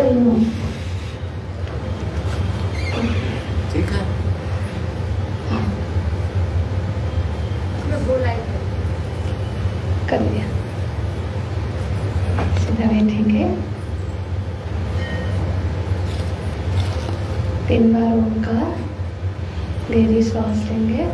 रही हूँ। ठीक है, कर लिया। सीधा बैठेंगे, 3 बार ओंकार, गहरी सांस लेंगे।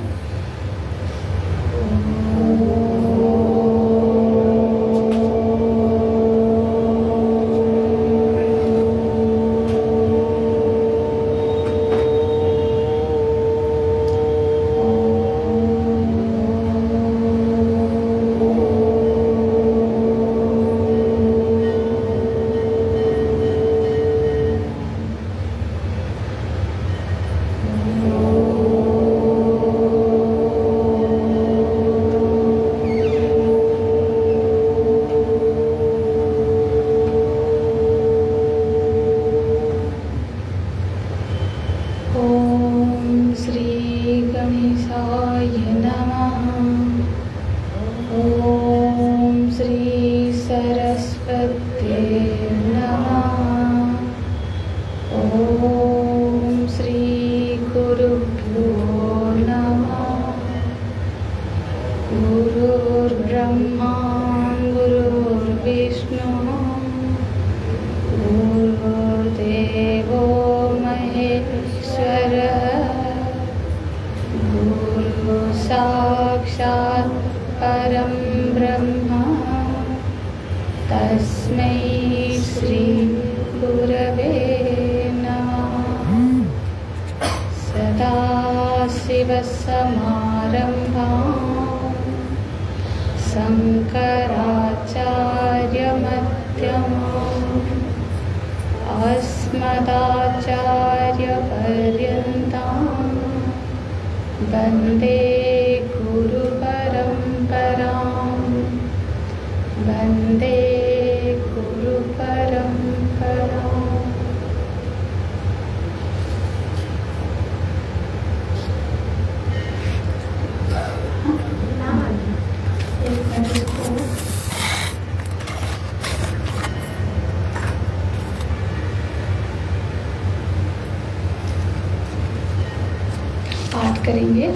पाठ करेंगे।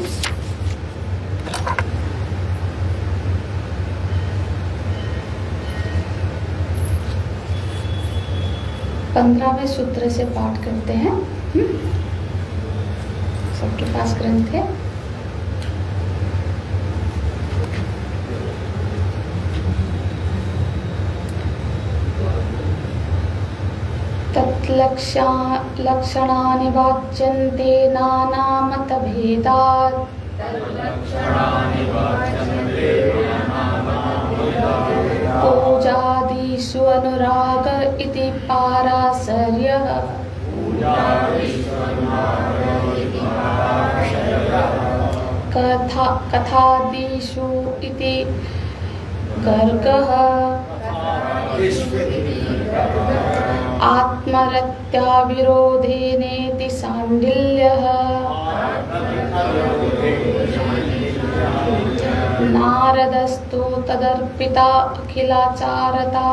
पंद्रहवें सूत्र से पाठ करते हैं। सबके पास ग्रंथ है। लक्षणानि वाच्यन्ते नानामतभेदात् पूजादिषु अनुराग इति पाराशर्यः कथादिषु इति गर्गः आत्मरत्या विरोधेनेति सांडिल्यः नारदस्तु तदर्पिता अखिलाचारता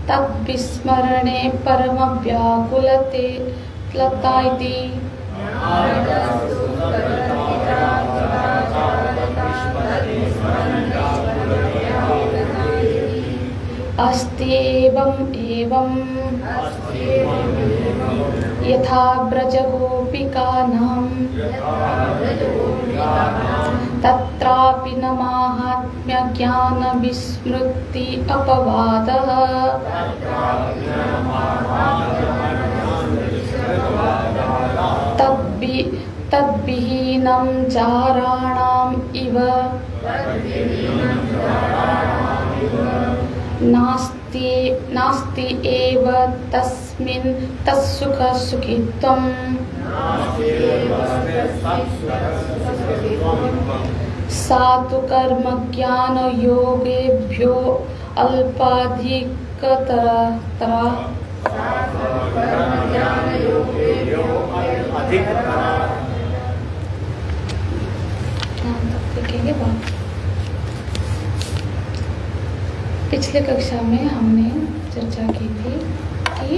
तद्विस्मरणे परमव्याकुलते लता इति अस्त्येवं यथा ब्रजगोपिकानां तत्रापि न माहात्म्य ज्ञान विस्मृति अपवादः तद्विहीनं चाराणाम् इव नास्ति एव तस्मिन् तत्सुख सुखित्वम् सातु कर्म ज्ञान योगेभ्यो अल्पाधिकतरा देखेंगे बात। पिछले कक्षा में हमने चर्चा की थी कि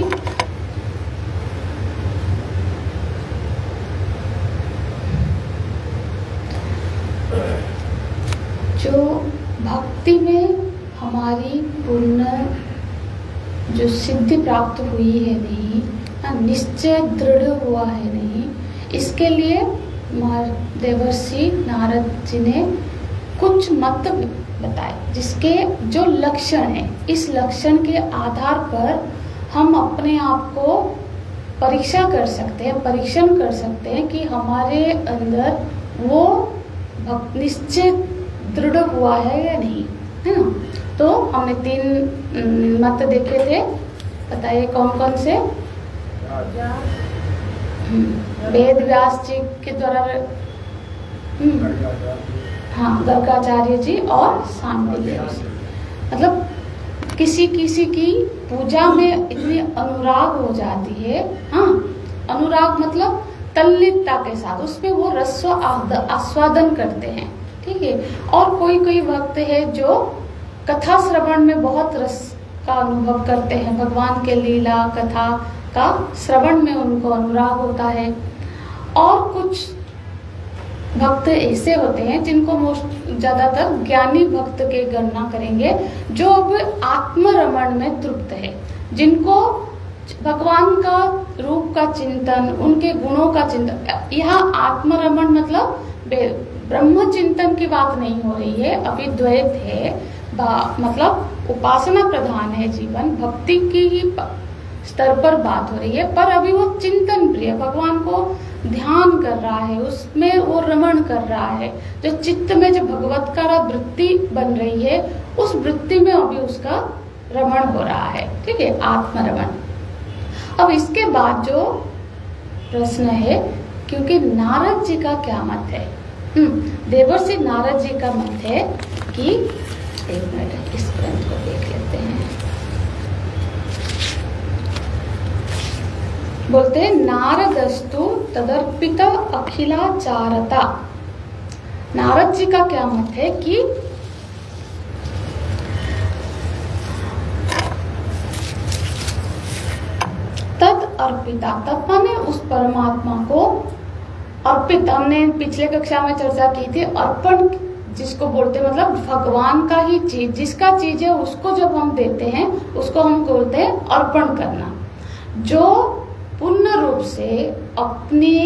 हमारी पूर्ण जो सिद्धि प्राप्त हुई है नहीं, निश्चय दृढ़ हुआ है नहीं, इसके लिए देवर्षि नारद जी ने कुछ मत बताए, जिसके जो लक्षण है, इस लक्षण के आधार पर हम अपने आप को परीक्षा कर सकते हैं, परीक्षण कर सकते हैं कि हमारे अंदर वो निश्चय दृढ़ हुआ है या नहीं, है ना। तो हमने 3 मत देखे थे, बताइए कौन कौन से। वेद व्यास जी के द्वारा, हाँ, गर्गाचार्य जी और सांडिल्य ऋषि। मतलब किसी किसी की पूजा में इतनी अनुराग हो जाती है, हाँ, अनुराग मतलब तल्लीनता के साथ उसमें वो रस आस्वादन करते हैं, ठीक है। और कोई कोई भक्त है जो कथा श्रवण में बहुत रस का अनुभव करते हैं, भगवान के लीला कथा का श्रवण में उनको अनुराग होता है। और कुछ भक्त ऐसे होते हैं जिनको ज्यादातर ज्ञानी भक्त के गणना करेंगे, जो अब आत्मरमण में तृप्त है, जिनको भगवान का रूप का चिंतन, उनके गुणों का चिंतन। यहाँ आत्मरमण मतलब ब्रह्म चिंतन की बात नहीं हो रही है, अभी द्वैत है, मतलब उपासना प्रधान है जीवन, भक्ति की ही स्तर पर बात हो रही है। पर अभी वो चिंतन प्रिय, भगवान को ध्यान कर रहा है, उसमें वो रमण कर रहा है, जो चित्त में जो भगवत्कारा वृत्ति बन रही है, उस वृत्ति में अभी उसका रमण हो रहा है, ठीक है, आत्मरमण। अब इसके बाद जो प्रश्न है, क्योंकि नारद जी का क्या मत है, देवर्षि नारद जी का मत है कि, एक मिनट इस ग्रंथ को देख लेते हैं। बोलते हैं नारदस्तु तदर्पित अखिलाचारता। नारद जी का क्या मत है कि तद अर्पिता, तत् माने उस परमात्मा को अर्पित। हमने पिछले कक्षा में चर्चा की थी, अर्पण जिसको बोलते हैं, मतलब भगवान का ही चीज, जिसका चीज है उसको जब हम देते हैं उसको हम बोलते हैं अर्पण करना। जो पूर्ण रूप से अपने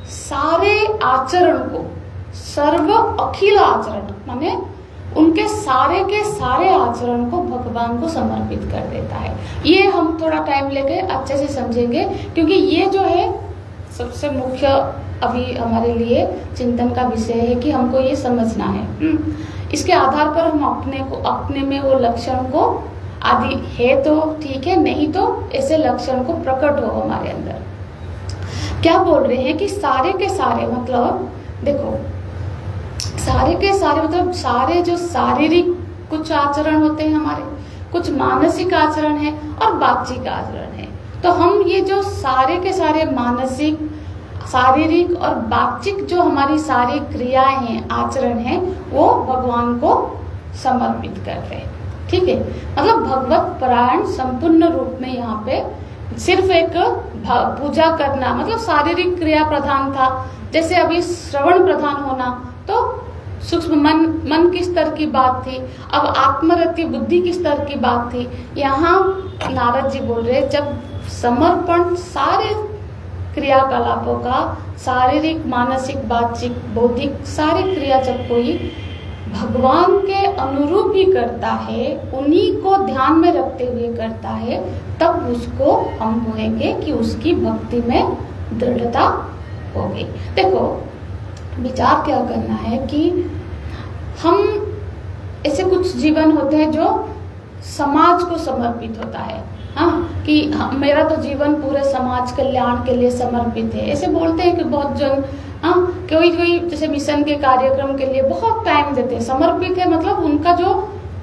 सारे आचरण को, सर्व अखिल आचरण माने उनके सारे के सारे आचरण को भगवान को समर्पित कर देता है। ये हम थोड़ा टाइम लेके अच्छे से समझेंगे, क्योंकि ये जो है सबसे मुख्य अभी हमारे लिए चिंतन का विषय है कि हमको ये समझना है। इसके आधार पर हम अपने में वो लक्षण को आदि है तो ठीक है, नहीं तो ऐसे लक्षण को प्रकट हो हमारे अंदर। क्या बोल रहे हैं कि सारे के सारे, मतलब देखो, सारे के सारे मतलब सारे जो शारीरिक कुछ आचरण होते हैं हमारे, कुछ मानसिक आचरण है और बाह्यिक आचरण है। तो हम ये जो सारे के सारे मानसिक, शारीरिक और बाह्यिक जो हमारी सारी क्रियाएं हैं, आचरण हैं, वो भगवान को समर्पित करते हैं, ठीक है। मतलब भगवत परायण संपूर्ण रूप में यहाँ पे सिर्फ एक पूजा करना, मतलब शारीरिक क्रिया प्रधान था। जैसे अभी श्रवण प्रधान होना तो सूक्ष्म मन की स्तर की बात थी, अब आत्मरति बुद्धि की स्तर की बात थी। यहाँ नारद जी बोल रहे जब समर्पण सारे क्रियाकलापों का, शारीरिक, मानसिक, बाह्यिक, बौद्धिक सारी क्रिया जब कोई भगवान के अनुरूप ही करता है, उन्हीं को ध्यान में रखते हुए करता है, तब उसको हम बोलेंगे कि उसकी भक्ति में दृढ़ता हो गई। देखो, विचार क्या करना है कि हम ऐसे कुछ जीवन होते हैं जो समाज को समर्पित होता है, हाँ, कि मेरा तो जीवन पूरे समाज कल्याण के लिए समर्पित है, ऐसे बोलते हैं कि बहुत जन, हाँ, कोई जैसे मिशन के कार्यक्रम के लिए बहुत टाइम देते हैं, समर्पित है, मतलब उनका जो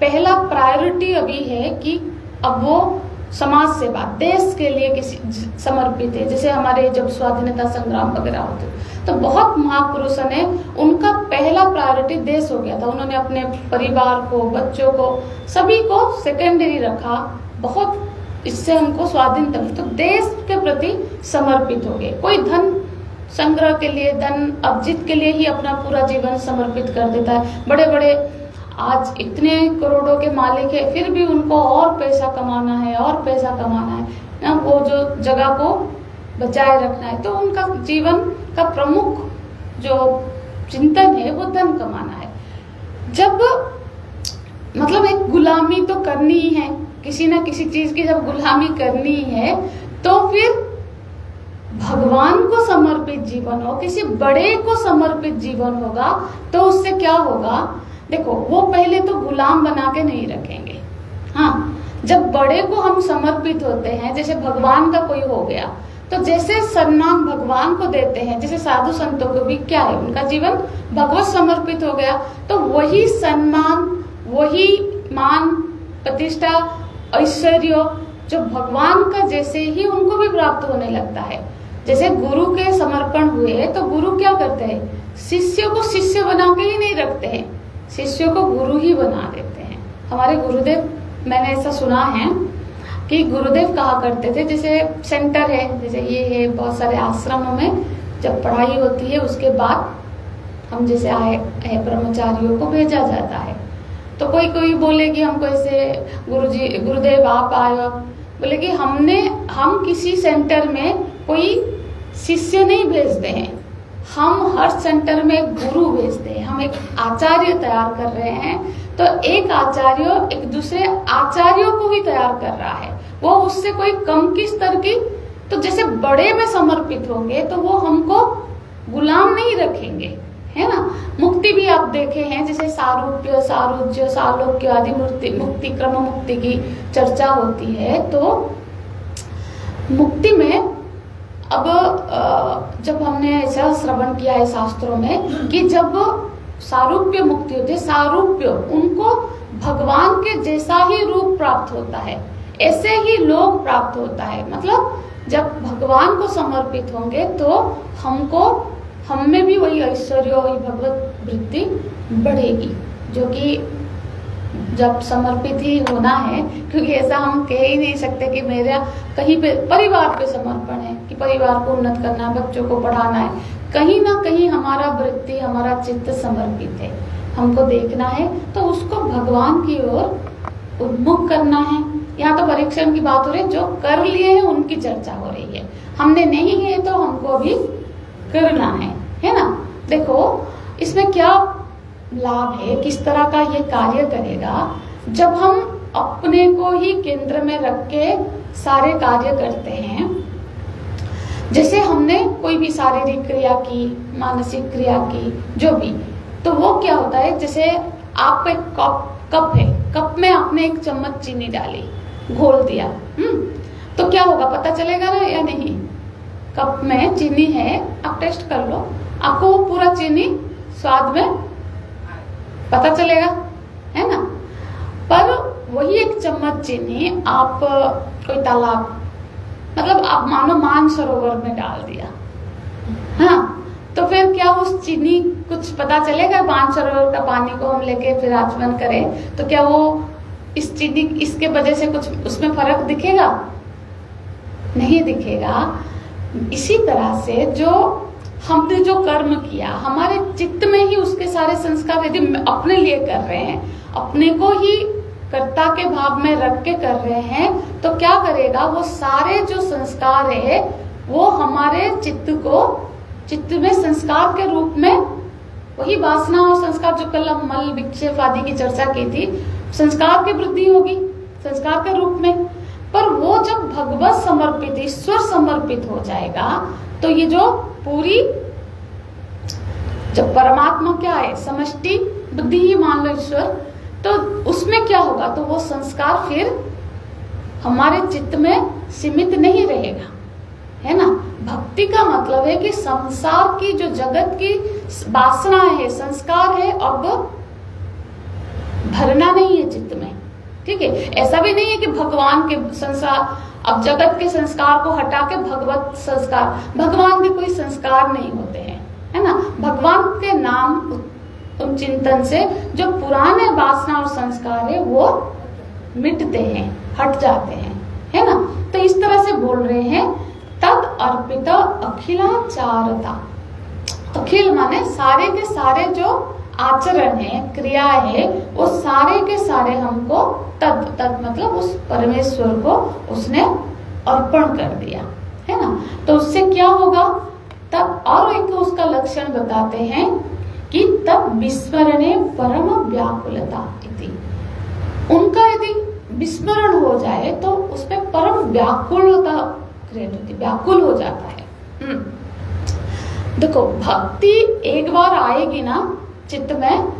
पहला प्रायोरिटी अभी है कि अब वो समाज सेवा, देश के लिए किसी समर्पित है। जैसे हमारे जब स्वाधीनता संग्राम वगैरह होते तो बहुत महापुरुषों ने, उनका पहला प्रायोरिटी देश हो गया था, उन्होंने अपने परिवार को, बच्चों को, सभी को सेकेंडरी रखा, बहुत इससे हमको स्वाधीनता, तो देश के प्रति समर्पित हो गए। कोई धन संग्रह के लिए, धन अर्जित के लिए ही अपना पूरा जीवन समर्पित कर देता है। बड़े बड़े आज इतने करोड़ों के मालिक है, फिर भी उनको और पैसा कमाना है, और पैसा कमाना है ना, वो जो जगह को बचाए रखना है। तो उनका जीवन का प्रमुख जो चिंतन है वो धन कमाना है। जब मतलब एक गुलामी तो करनी ही है, किसी ना किसी चीज की जब गुलामी करनी है, तो फिर भगवान को समर्पित जीवन हो, किसी बड़े को समर्पित जीवन होगा, तो उससे क्या होगा? देखो, वो पहले तो गुलाम बना के नहीं रखेंगे। हाँ, जब बड़े को हम समर्पित होते हैं, जैसे भगवान का कोई हो गया, तो जैसे सम्मान भगवान को देते हैं, जैसे साधु संतों को भी क्या है, उनका जीवन भगवत समर्पित हो गया, तो वही सम्मान, वही मान, प्रतिष्ठा, ऐश्वर्य जो भगवान का जैसे ही उनको भी प्राप्त होने लगता है। जैसे गुरु के समर्पण हुए तो गुरु क्या करते हैं? शिष्यों को शिष्य बना के ही नहीं रखते हैं, शिष्यों को गुरु ही बना देते हैं। हमारे गुरुदेव, मैंने ऐसा सुना है कि गुरुदेव कहा करते थे, जैसे सेंटर है, जैसे ये है, बहुत सारे आश्रमों में जब पढ़ाई होती है उसके बाद हम जैसे आए ब्रह्मचारियों को भेजा जाता है, तो कोई कोई बोले कि हमको ऐसे गुरुजी, गुरुदेव आप आए, बोले कि हम किसी सेंटर में कोई शिष्य नहीं भेजते हैं, हम हर सेंटर में एक गुरु भेजते हैं, हम एक आचार्य तैयार कर रहे हैं। तो एक आचार्य एक दूसरे आचार्यों को ही तैयार कर रहा है, वो उससे कोई कम की स्तर की, तो जैसे बड़े में समर्पित होंगे तो वो हमको गुलाम नहीं रखेंगे, है ना। मुक्ति भी आप देखे हैं, जैसे सारूप्य, सारुज्य, सालोक्य आदि मुक्ति क्रम मुक्ति की चर्चा होती है। तो मुक्ति में अब जब हमने ऐसा श्रवण किया है शास्त्रों में कि जब सारूप्य मुक्ति होती है, सारूप्य उनको भगवान के जैसा ही रूप प्राप्त होता है, ऐसे ही लोग प्राप्त होता है। मतलब जब भगवान को समर्पित होंगे तो हम में भी वही ऐश्वर्य, वही भगवत वृत्ति बढ़ेगी, जो कि जब समर्पित ही होना है, क्योंकि ऐसा हम कह ही नहीं सकते कि मेरा कहीं पे परिवार पे समर्पण है, कि परिवार को उन्नत करना है, बच्चों को पढ़ाना है, कहीं ना कहीं हमारा वृत्ति, हमारा चित्त समर्पित है, हमको देखना है, तो उसको भगवान की ओर उन्मुख करना है। यहाँ तो परीक्षण की बात हो रही है, जो कर लिए हैं उनकी चर्चा हो रही है, हमने नहीं है तो हमको अभी करना है ना। देखो इसमें क्या लाभ है, किस तरह का ये कार्य करेगा, जब हम अपने को ही केंद्र में रख के सारे कार्य करते हैं। जैसे हमने कोई भी शारीरिक क्रिया की, मानसिक क्रिया की, जो भी, तो वो क्या होता है, जैसे आप एक कप है, कप में आपने एक चम्मच चीनी डाली, घोल दिया, तो क्या होगा पता चलेगा ना या नहीं? कप में चीनी है, आप टेस्ट कर लो, आपको वो पूरा चीनी स्वाद में पता चलेगा, है ना। पर वही एक चम्मच चीनी आप कोई तालाब, मतलब आप मानो मानसरोवर में डाल दिया, हाँ, तो फिर क्या उस चीनी कुछ पता चलेगा? मानसरोवर का पानी को हम लेके फिर आचमन करें तो क्या वो इस चीनी, इसके वजह से कुछ उसमें फर्क दिखेगा? नहीं दिखेगा। इसी तरह से जो हमने जो कर्म किया, हमारे चित्त में ही उसके सारे संस्कार, यदि अपने लिए कर रहे हैं, अपने को ही कर्ता के भाव में रख के कर रहे हैं, तो क्या करेगा? वो सारे जो संस्कार है वो हमारे चित्त में संस्कार के रूप में, वही वासना और संस्कार जो कल हम मल विक्षेप आदि की चर्चा की थी, संस्कार की वृद्धि होगी संस्कार के रूप में। पर वो जब भगवत समर्पित, ईश्वर समर्पित हो जाएगा, तो ये जो पूरी, जब परमात्मा क्या है, समष्टि बुद्धि ही मान लो ईश्वर, तो उसमें क्या होगा? तो वो संस्कार फिर हमारे चित्त में सीमित नहीं रहेगा, है ना। भक्ति का मतलब है कि संसार की जो जगत की वासना है, संस्कार है, अब भरना नहीं है चित्त में, ठीक है। ऐसा भी नहीं है कि भगवान के संसार, अब जगत के संस्कार को हटा के भगवत संस्कार, भगवान के कोई संस्कार नहीं होते हैं, है ना। भगवान के नाम उन चिंतन से जो पुराने वासना और संस्कार है वो मिटते हैं, हट जाते हैं, है ना। तो इस तरह से बोल रहे हैं, तद अर्पित अखिलाचारता। अखिल माने सारे के सारे जो आचरण है, क्रिया है, वो सारे के सारे हमको तत् मतलब उस परमेश्वर को उसने अर्पण कर दिया, है ना। तो उससे क्या होगा तब, और एक उसका लक्षण बताते हैं कि तब विस्मरणे परम व्याकुलता इति। उनका यदि विस्मरण हो जाए तो उसमें परम व्याकुलता क्रिएट होती, व्याकुल हो जाता है। देखो भक्ति एक बार आएगी ना चित्त में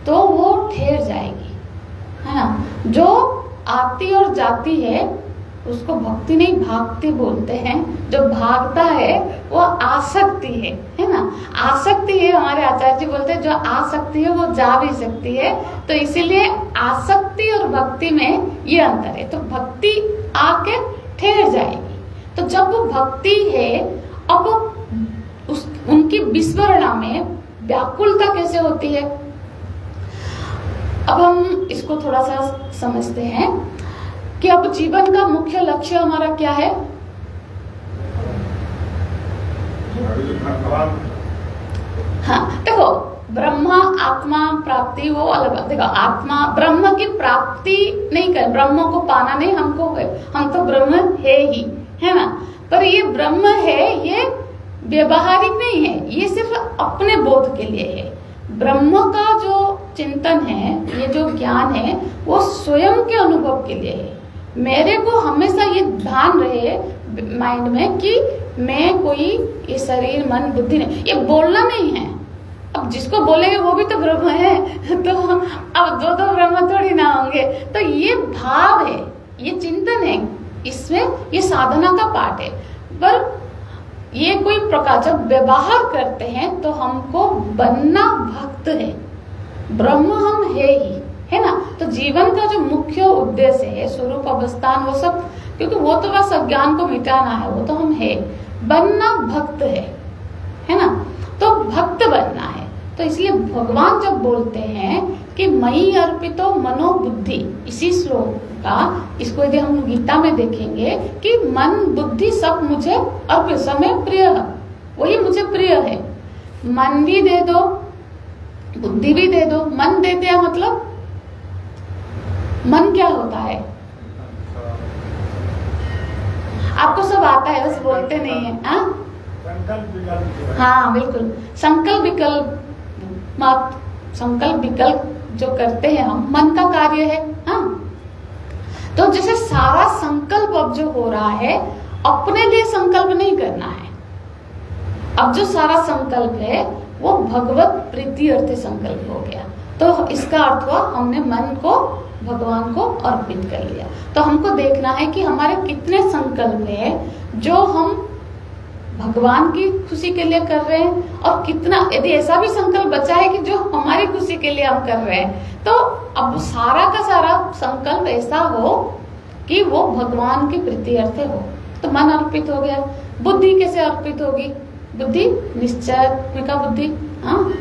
तो वो ठहर जाएगी, है ना। जो आती और जाती है उसको भक्ति नहीं भागती बोलते हैं। जो भागता है वो आसक्ति है ना। आसक्ति है, हमारे आचार्य जी बोलते हैं जो आसक्ति है वो जा भी सकती है। तो इसीलिए आसक्ति और भक्ति में ये अंतर है। तो भक्ति आके ठहर जाएगी। तो जब वो भक्ति है, अब उनकी विस्मरणा में व्याकुलता कैसे होती है, अब हम इसको थोड़ा सा समझते हैं कि अब जीवन का मुख्य लक्ष्य हमारा क्या है। हाँ देखो, ब्रह्मा आत्मा प्राप्ति वो अलग। देखो आत्मा ब्रह्म की प्राप्ति नहीं कर, ब्रह्म को पाना नहीं हमको, हम तो ब्रह्म है ही, है ना। पर ये ब्रह्म है, ये व्यवहारिक नहीं है, ये सिर्फ अपने बोध के लिए है। ब्रह्म का जो चिंतन है, ये जो ज्ञान है, वो स्वयं के अनुभव के लिए है। मेरे को हमेशा ये ध्यान रहे माइंड में कि मैं कोई ये शरीर मन बुद्धि नहीं, ये बोलना नहीं है। अब जिसको बोलेंगे वो भी तो ब्रह्म है, तो अब दो ब्रह्म थोड़ी ना होंगे। तो ये भाव है, ये चिंतन है, इसमें ये साधना का पार्ट है। पर ये कोई प्रकार जब व्यवहार करते हैं तो हमको बनना भक्त है, ब्रह्म हम है ही, है ना। तो जीवन का जो मुख्य उद्देश्य है स्वरूप अवस्थान वो सब, क्योंकि वो तो बस अज्ञान को मिटाना है, वो तो हम है। बनना भक्त है ना। तो भक्त बनना है। तो इसलिए भगवान जब बोलते हैं कि मयि अर्पितो मनो बुद्धि, इसी श्लोक का, इसको यदि हम गीता में देखेंगे कि मन बुद्धि सब मुझे अर्पित, समय प्रिय है, वही मुझे प्रिय है। मन भी दे दो, बुद्धि भी दे दो। मन दे दिया मतलब मन क्या होता है, आपको सब आता है, बस बोलते नहीं है। हाँ बिल्कुल, संकल्प विकल्प मत, संकल्प विकल्प जो करते हैं हम, मन का कार्य है। हाँ, तो जैसे सारा संकल्प अब जो हो रहा है, अपने लिए संकल्प नहीं करना है। अब जो सारा संकल्प है वो भगवत प्रीति अर्थ संकल्प हो गया। तो इसका अर्थ हुआ हमने मन को भगवान को अर्पित कर लिया। तो हमको देखना है कि हमारे कितने संकल्प है जो हम भगवान की खुशी के लिए कर रहे हैं, और कितना, यदि ऐसा भी संकल्प बचा है कि जो हमारी खुशी के लिए हम कर रहे हैं, तो अब सारा का सारा संकल्प ऐसा हो कि वो भगवान की प्रीति अर्थ हो। तो मन अर्पित हो गया। बुद्धि कैसे अर्पित होगी? बुद्धि निश्चयात्मिका बुद्धि, हाँ,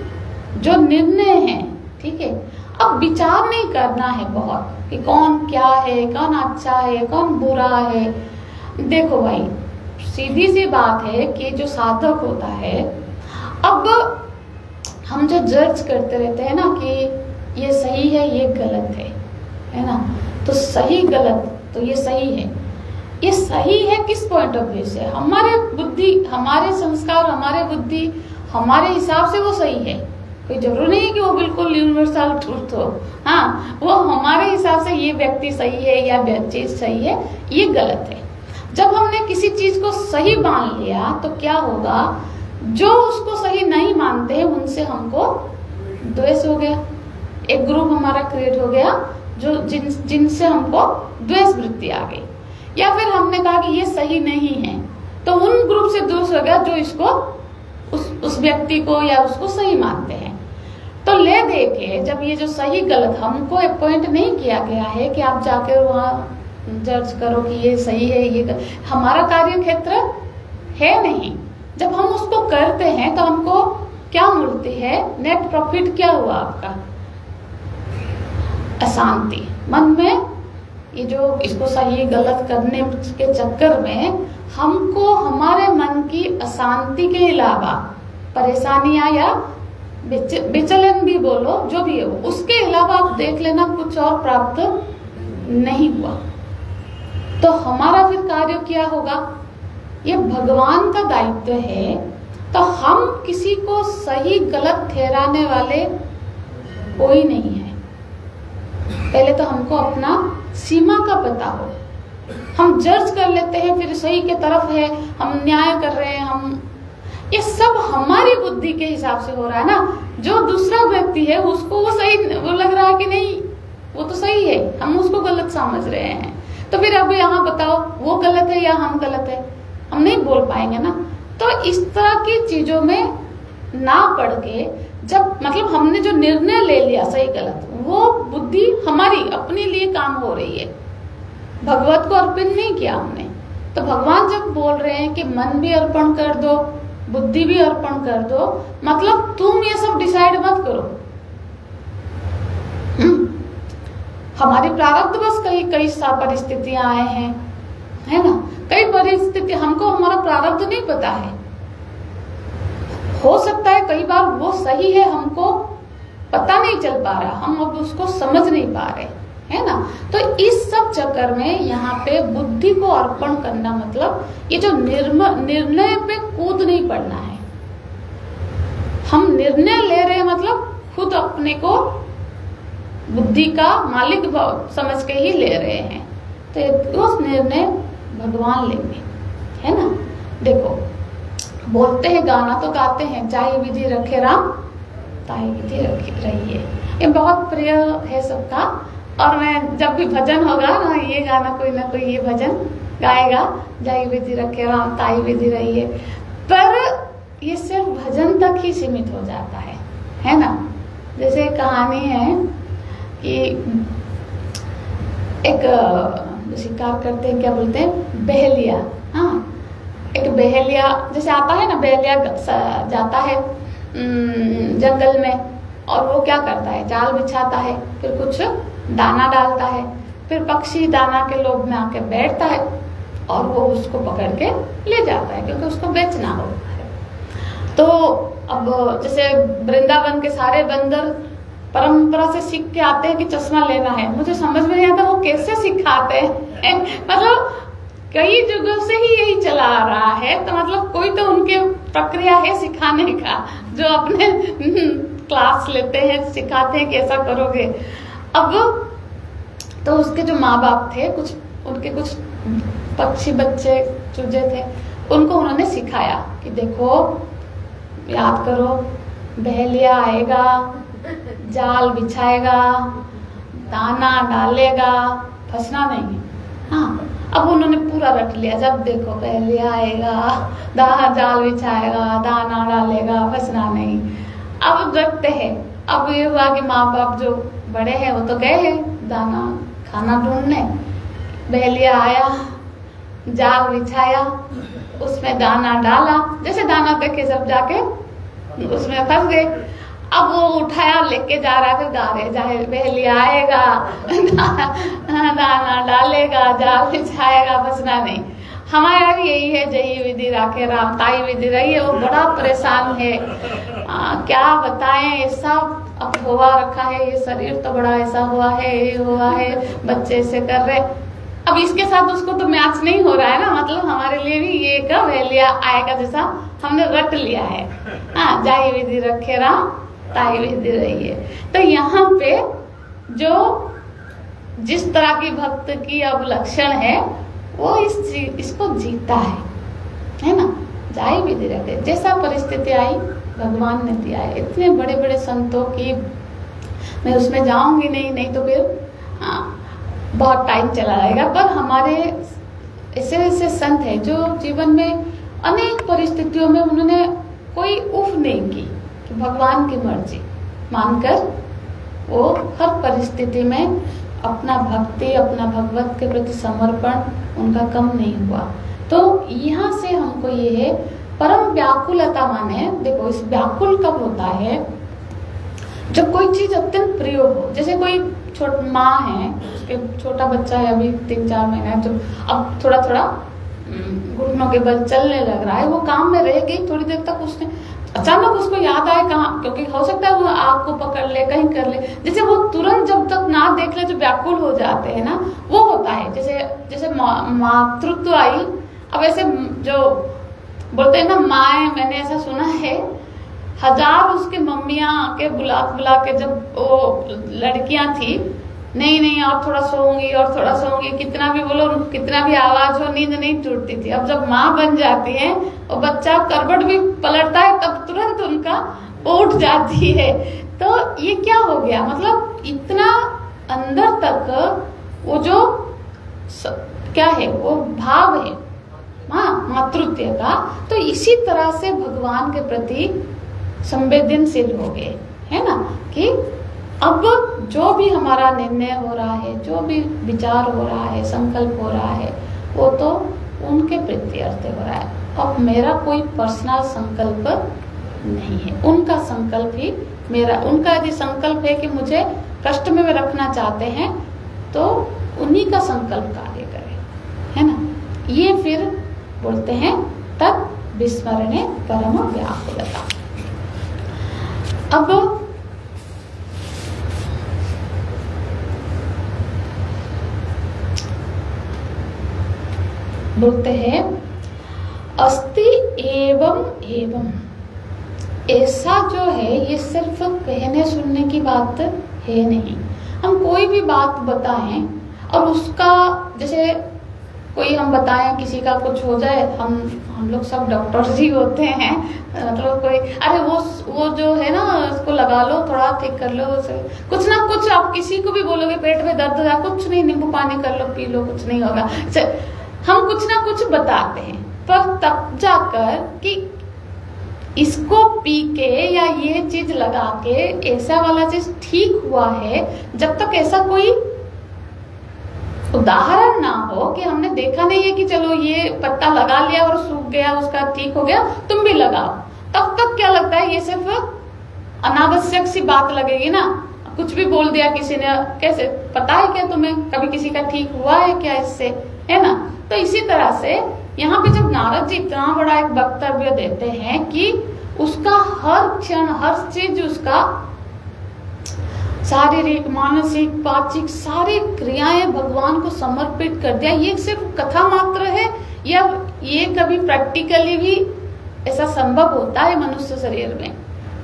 जो निर्णय है, ठीक है। अब विचार नहीं करना है बहुत कि कौन क्या है, कौन अच्छा है, कौन बुरा है। देखो भाई, सीधी सी बात है कि जो साधक होता है, अब हम जो जज करते रहते हैं ना कि ये सही है, ये गलत है ना। तो सही गलत, तो ये सही है, ये सही है किस पॉइंट ऑफ व्यू से? हमारे बुद्धि, हमारे संस्कार, हमारे बुद्धि, हमारे हिसाब से वो सही है। कोई जरूरी नहीं है कि वो बिल्कुल यूनिवर्सल ट्रूथ हो। हाँ, वो हमारे हिसाब से ये व्यक्ति सही है या चीज सही है, ये गलत है। जब हमने किसी चीज को सही मान लिया तो क्या होगा, जो उसको सही नहीं मानते हैं उनसे हमको द्वेष हो गया। एक ग्रुप हमारा क्रिएट हो गया जो जिनसे हमको द्वेष वृत्ति आ गई। या फिर हमने कहा कि ये सही नहीं है, तो उन ग्रुप से द्वेष हो गया जो इसको उस व्यक्ति को या उसको सही मानते हैं। तो ले दे के जब ये जो सही गलत हमको अपॉइंट नहीं किया गया है कि आप जाकर वहाँ जज करो कि ये सही है, ये हमारा कार्य क्षेत्र है नहीं। जब हम उसको करते हैं तो हमको क्या मिलती है? नेट प्रॉफिट क्या हुआ आपका? अशांति मन में। ये जो इसको सही गलत करने के चक्कर में हमको हमारे मन की अशांति के अलावा परेशानियां या विचलन भी बोलो, जो भी है, उसके अलावा आप देख लेना कुछ और प्राप्त नहीं हुआ, तो हमारा फिर कार्य क्या होगा? ये भगवान का दायित्व है, तो हम किसी को सही गलत ठहराने वाले कोई नहीं है। पहले तो हमको अपना सीमा का पता हो। हम जज कर लेते हैं, फिर सही के तरफ है, हम न्याय कर रहे हैं, हम ये सब हमारी बुद्धि के हिसाब से हो रहा है ना। जो दूसरा व्यक्ति है उसको वो सही वो लग रहा है कि नहीं वो तो सही है, हम उसको गलत समझ रहे हैं। तो फिर अब यहाँ बताओ वो गलत है या हम गलत है, हम नहीं बोल पाएंगे ना। तो इस तरह की चीजों में ना पड़ के, जब मतलब हमने जो निर्णय ले लिया सही गलत, वो बुद्धि हमारी अपने लिए काम हो रही है, भगवत को अर्पण नहीं किया हमने। तो भगवान जब बोल रहे हैं कि मन भी अर्पण कर दो, बुद्धि भी अर्पण कर दो, मतलब तुम ये सब डिसाइड मत करो। हमारी प्रारब्ध बस कई परिस्थितियां आए हैं, है ना, कई परिस्थिति, हमको हमारा प्रारब्ध नहीं पता है। हो सकता है कई बार वो सही है, हमको पता नहीं चल पा रहा, हम अब उसको समझ नहीं पा रहे, है ना। तो इस सब चक्कर में यहाँ पे बुद्धि को अर्पण करना मतलब ये जो निर्णय पे कूद नहीं पड़ना है। हम निर्णय ले रहे हैं मतलब खुद अपने को बुद्धि का मालिक समझ के ही ले रहे हैं, तो उस निर्णय भगवान लेंगे, है ना। देखो बोलते हैं, गाना तो गाते हैं, जाहि विधि रखे राम ताहि विधि रहिए, ये बहुत प्रिय है सबका। और मैं जब भी भजन होगा ना, ये गाना कोई ना कोई ये भजन गाएगा, जाहि विधि रखे राम ताहि विधि रहिए। पर ये सिर्फ भजन तक ही सीमित हो जाता है ना। जैसे कहानी है कि एक शिकार करते हैं, क्या बोलते हैं, बहेलिया। हाँ, एक बहेलिया जैसे आता है ना, बहेलिया जाता है जंगल में, और वो क्या करता है, जाल बिछाता है, फिर कुछ दाना डालता है, फिर पक्षी दाना के लोभ में आके बैठता है और वो उसको पकड़ के ले जाता है, क्योंकि उसको बेचना होता है। तो अब जैसे वृंदावन के सारे बंदर परंपरा से सीख के आते हैं कि चश्मा लेना है, मुझे समझ में नहीं आता वो कैसे सिखाते हैं मतलब कई युगों से ही यही चला आ रहा है, तो मतलब कोई तो उनके प्रक्रिया है सिखाने का, जो अपने क्लास लेते हैं, सिखाते हैं कि ऐसा करोगे। अब तो उसके जो माँ बाप थे, उनके कुछ पक्षी बच्चे चूजे थे, उनको उन्होंने सिखाया कि देखो याद करो, बहेलिया आएगा, जाल बिछाएगा, दाना डालेगा, फंसना नहीं। हाँ, अब उन्होंने पूरा रट लिया, जब देखो बहेलिया आएगा, जाल बिछाएगा, दाना डालेगा, फंसना नहीं। अब रटते हैं। अब ये हुआ कि माँ बाप जो बड़े हैं वो तो गए हैं दाना खाना ढूंढने, बहेलिया आया, जाल बिछाया, उसमें दाना डाला, जैसे दाना देखे सब जाके उसमें फंस गए। अब वो उठाया लेके जा रहा है, फिर गा रहे, चाहे बहेलिया आएगा, दाना डालेगा, जाल बिछाएगा, फंसना नहीं। हमारा भी यही है, जही विधि राखे राम ताहि विधि रहिए। वो बड़ा परेशान है, क्या बताएं, ऐसा अब हुआ रखा है, ये शरीर तो बड़ा ऐसा हुआ है, ये हुआ है, बच्चे ऐसे कर रहे। अब इसके साथ उसको तो मैच नहीं हो रहा है ना, मतलब हमारे लिए भी ये कब बहेलिया आएगा जैसा हमने रट लिया है। हाँ, जाहि विधि रखे राम ताहि विधि रहिए। तो यहाँ पे जो जिस तरह की भक्त की अब लक्षण है वो इसको जीता है ना। जाहि विधि रखे, जैसा परिस्थिति आई भगवान ने दिया है। इतने बड़े बड़े संतों की मैं उसमें जाऊंगी नहीं तो फिर बहुत टाइम चला जाएगा। पर हमारे ऐसे ऐसे संत हैं जो जीवन में अनेक परिस्थितियों में उन्होंने कोई उफ नहीं की, कि भगवान की मर्जी मानकर वो हर परिस्थिति में अपना भक्ति, अपना भगवत के प्रति समर्पण उनका कम नहीं हुआ। तो यहाँ से हमको ये है परम व्याकुलता, माने देखो इस व्याकुल कब होता है, जब कोई चीज अत्यंत प्रिय हो। जैसे कोई माँ है, उसके छोटा बच्चा है अभी 3-4 महीना, जो अब थोड़ा थोड़ा घुटनों के बल चलने लग रहा है, वो काम में रह गई थोड़ी देर तक, उसने अचानक उसको याद आए कहाँ, क्योंकि हो सकता है वो आग को पकड़ ले, कहीं कर ले, जैसे वो तुरंत जब तक ना देख ले जो व्याकुल हो जाते हैं ना, वो होता है। जैसे मातृत्व आई। अब ऐसे जो बोलते हैं ना माए, मैंने ऐसा सुना है, 1000 उसके मम्मियां के बुला के, जब वो लड़कियां थी, नहीं और थोड़ा सोऊंगी और थोड़ा सोऊंगी, कितना भी बोलो, कितना भी आवाज हो, नींद नहीं टूटती थी। अब जब माँ बन जाती है और बच्चा करवट भी पलटता है, तब तुरंत उनका उठ जाती है। तो ये क्या हो गया, मतलब इतना अंदर तक वो जो क्या है, वो भाव है मातृत्व का। तो इसी तरह से भगवान के प्रति संवेदनशील हो गए, है ना, कि अब जो भी हमारा निर्णय हो रहा है, जो भी विचार हो रहा है, संकल्प हो रहा है, वो तो उनके प्रति अर्थ हो रहा है। अब मेरा कोई पर्सनल संकल्प नहीं है, उनका संकल्प ही मेरा। उनका यदि संकल्प है कि मुझे कष्ट में वे रखना चाहते हैं, तो उन्हीं का संकल्प कार्य करे, है ना। ये फिर बोलते हैं तत् विस्मरणे परम व्याकुलता। अब बोलते हैं अस्ति एवं एवं। ऐसा जो है ये सिर्फ कहने सुनने की बात है नहीं। हम कोई भी बात बताएं और उसका, जैसे कोई हम बताएं किसी का कुछ हो जाए, हम लोग सब डॉक्टर ही होते हैं, मतलब कोई अरे वो जो है ना, उसको लगा लो, थोड़ा ठीक कर लो, कुछ ना कुछ आप किसी को भी बोलोगे पेट में दर्द हो जाए, कुछ नहीं, नींबू पानी कर लो, पी लो, कुछ नहीं होगा। हम कुछ ना कुछ बताते हैं, पर तब जाकर कि इसको पी के या ये चीज लगा के ऐसा वाला चीज ठीक हुआ है, जब तक ऐसा कोई उदाहरण ना हो कि हमने देखा नहीं है कि चलो ये पत्ता लगा लिया और सूख गया, उसका ठीक हो गया, तुम भी लगाओ, तब तक क्या लगता है ये सिर्फ अनावश्यक सी बात लगेगी ना। कुछ भी बोल दिया किसी ने, कैसे पता है क्या तुम्हें, कभी किसी का ठीक हुआ है क्या इससे, है ना। तो इसी तरह से यहाँ पे जब नारद जी इतना बड़ा एक वक्तव्य देते हैं कि उसका हर क्षण, हर चीज, उसका शारीरिक, मानसिक, वाचिक सारी क्रियाएं भगवान को समर्पित कर दिया, ये सिर्फ कथा मात्र है या ये कभी प्रैक्टिकली भी ऐसा संभव होता है मनुष्य शरीर में।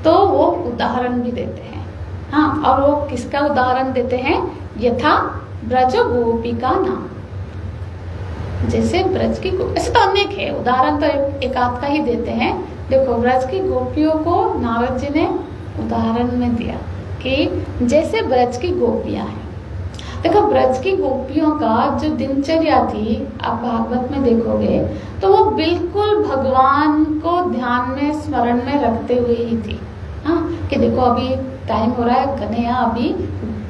तो वो उदाहरण भी देते हैं, हाँ। और वो किसका उदाहरण देते हैं, यथा ब्रज गोपिका नाम। जैसे ब्रज की, ऐसे तो अनेक है उदाहरण, तो एक आध का ही देते हैं। देखो ब्रज की गोपियों को नारद जी ने उदाहरण में दिया कि जैसे ब्रज की गोपियां हैं। देखो ब्रज की गोपियों का जो दिनचर्या थी, आप भागवत में देखोगे तो वो बिल्कुल भगवान को ध्यान में, स्मरण में रखते हुए ही थी, हाँ। कि देखो अभी टाइम हो रहा है, कन्हैया अभी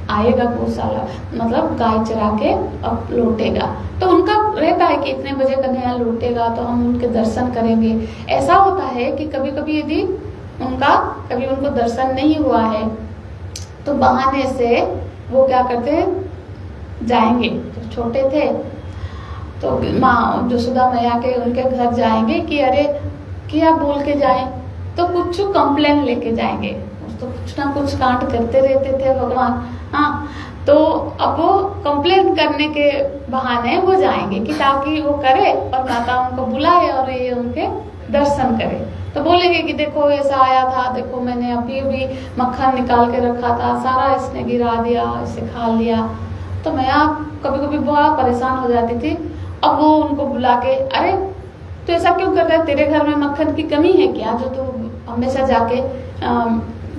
आएगा गौशाला, मतलब गाय चरा के अब लौटेगा, तो उनका रहता है कि इतने बजे कन्हैया लौटेगा तो हम उनके दर्शन करेंगे। ऐसा होता है कि कभी कभी यदि कभी उनको दर्शन नहीं हुआ है तो बहाने से वो क्या करते हैं, जाएंगे। जब छोटे थे तो माँ यशोदा मैया के उनके घर जाएंगे कि अरे क्या बोल के जाएं, तो कुछ कंप्लेन लेके जाएंगे, तो कुछ ना कुछ कांड करते रहते थे भगवान, हाँ। तो अब वो कंप्लेन करने के बहाने वो जाएंगे कि ताकि वो करे और माता उनको बुलाए और ये उनके दर्शन करे। तो बोलेंगे कि देखो ऐसा आया था, देखो मैंने अभी अभी मक्खन निकाल के रखा था, सारा इसने गिरा दिया, इसे खा लिया। तो मैया कभी कभी बहुत परेशान हो जाती थी। अब वो उनको बुला के, अरे तो ऐसा क्यों कर रहा है, तेरे घर में मक्खन की कमी है क्या जो तू हमेशा जाके,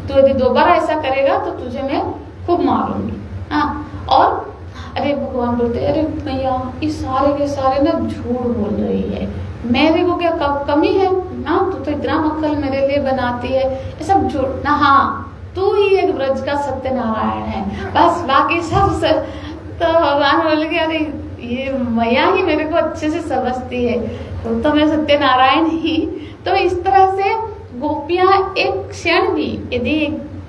तू यदि दोबारा ऐसा करेगा तो तुझे मैं खूब मारूंगी, हाँ। और अरे भगवान बोलते, अरे भैया ये सारे के सारे ना झूठ बोल रही है, मेरे को क्या कमी है ना, तू तो इतना मक्खन मेरे लिए बनाती है, ये सब झूठ ना, हाँ तू ही एक ब्रज का सत्यनारायण है, बस बाकी सब तो भगवान बोले कि अरे ये मैया ही मेरे को अच्छे से समझती है, तो मैं सत्यनारायण ही। तो इस तरह से गोपियां एक क्षण भी यदि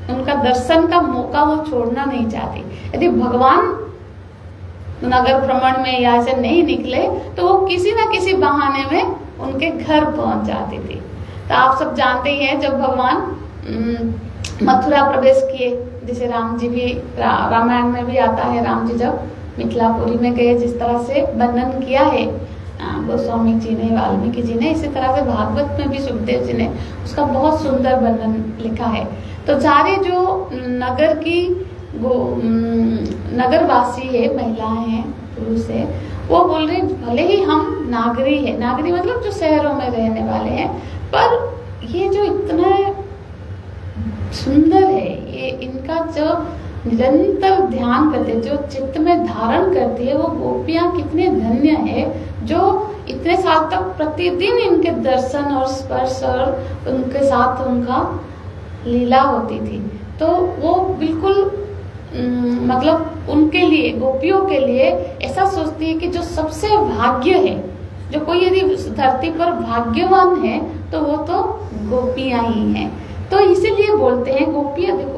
उनका दर्शन का मौका वो छोड़ना नहीं चाहती। यदि भगवान नगर भ्रमण में या ऐसे नहीं निकले तो वो किसी ना किसी बहाने में उनके घर पहुंच जाती थी। तो आप सब जानते ही हैं, जब भगवान मथुरा प्रवेश किए, जैसे राम जी भी रामायण में भी आता है, राम जी जब मिथिलापुरी में गए, जिस तरह से वर्णन किया है गोस्वामी जी ने, वाल्मीकि जी ने, इसी तरह से भागवत में भी सुखदेव जी ने उसका बहुत सुंदर वर्णन लिखा है। तो सारे जो नगरवासी है, महिलाएं हैं, पुरुष है, वो बोल रहे भले ही हम नागरी है, नागरी मतलब जो शहरों में रहने वाले हैं, पर ये जो इतना सुंदर है, ये इनका जो निरंतर ध्यान करते, जो चित्त में धारण करती है, वो गोपियां कितने धन्य है, जो इतने साल तक प्रतिदिन इनके दर्शन और स्पर्श और उनके साथ उनका लीला होती थी। तो वो बिल्कुल मतलब उनके लिए, गोपियों के लिए ऐसा सोचती है कि जो सबसे भाग्य है, जो कोई यदि धरती पर भाग्यवान है तो वो तो गोपियां ही हैं। तो इसीलिए बोलते हैं गोपियां, देखो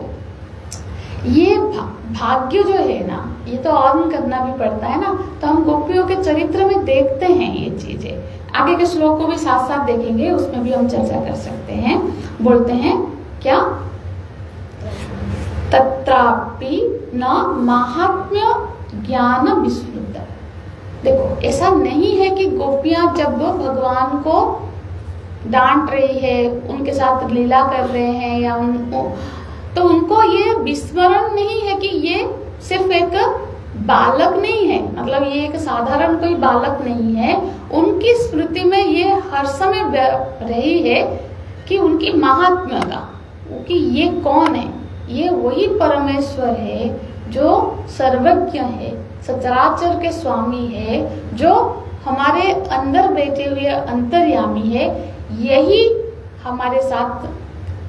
ये भाग्य जो है ना, ये तो अर्न करना भी पड़ता है ना, तो हम गोपियों के चरित्र में देखते हैं ये चीजें। आगे के श्लोक को भी साथ साथ देखेंगे, उसमें भी हम चर्चा कर सकते हैं। बोलते हैं क्या, तत्रापि न महात्म्य ज्ञान विस्मृत। देखो ऐसा नहीं है कि गोपियां जब भगवान को डांट रही है, उनके साथ लीला कर रहे हैं या उनको, तो उनको ये विस्मरण नहीं है कि ये सिर्फ एक बालक नहीं है, मतलब ये एक साधारण कोई बालक नहीं है। उनकी स्मृति में ये हर समय रही है कि उनकी महात्म्य का, कि ये कौन है, ये वही परमेश्वर है जो सर्वज्ञ है, सचराचर के स्वामी है, जो हमारे अंदर बैठे हुए अंतर्यामी है। यही हमारे साथ,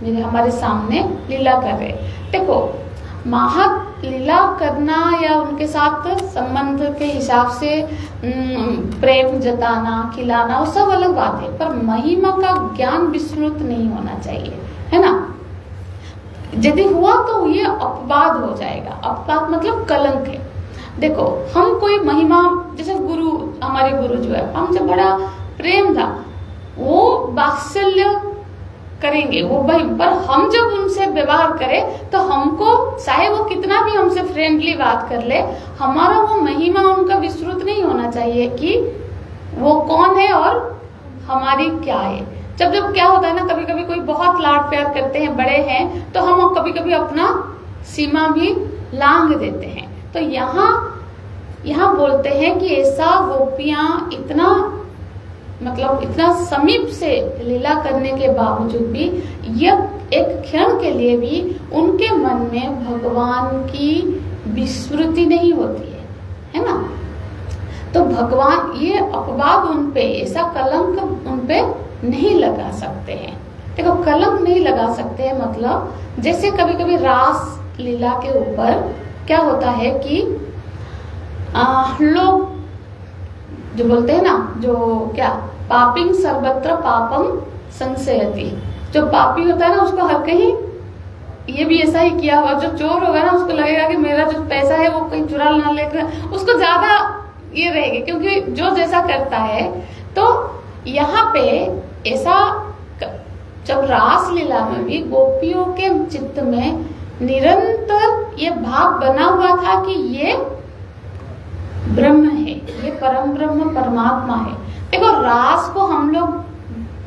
हमारे सामने लीला कर रहे। देखो लीला करना या उनके साथ संबंध के हिसाब से प्रेम जताना, खिलाना, वो सब अलग बात है, पर महिमा का ज्ञान विस्मृत नहीं होना चाहिए, है ना। यदि हुआ तो ये अपवाद हो जाएगा। अपवाद मतलब कलंक है। देखो हम कोई महिमा, जैसे गुरु, हमारे गुरु जो है, हम जब बड़ा प्रेम था, वो वात्सल्य करेंगे वो भाई, पर हम जब उनसे व्यवहार करें तो हमको, चाहे वो कितना भी हमसे फ्रेंडली बात कर ले, हमारा वो महिमा उनका विस्मृत नहीं होना चाहिए कि वो कौन है और हमारी क्या है। जब क्या होता है ना, कभी कभी कोई बहुत लाड प्यार करते हैं, बड़े हैं, तो हम कभी कभी अपना सीमा भी लांघ देते हैं। तो यहाँ बोलते हैं कि ऐसा गोपियां इतना समीप से लीला करने के बावजूद भी यह एक क्षण के लिए भी उनके मन में भगवान की विस्मृति नहीं होती है ना। तो भगवान, ये अपवाद उनपे, ऐसा कलंक उनपे नहीं लगा सकते हैं। देखो कलंक नहीं लगा सकते हैं मतलब, जैसे कभी कभी रास लीला के ऊपर क्या होता है कि लोग जो बोलते हैं ना, जो क्या, पापिंग सर्वत्र पापम संशयति, जो पापी होता है ना उसको हर कहीं, ये भी ऐसा ही किया हुआ, जो चोर होगा ना उसको लगेगा कि मेरा जो पैसा है वो कहीं चुरा ना लेकर, उसको ज्यादा ये रहेगी, क्योंकि जो जैसा करता है। तो यहाँ पे ऐसा, जब रास लीला में भी गोपियों के चित्त में निरंतर ये भाव बना हुआ था कि ये ब्रह्म है, ये परम ब्रह्म परमात्मा है। देखो रास को हम लोग,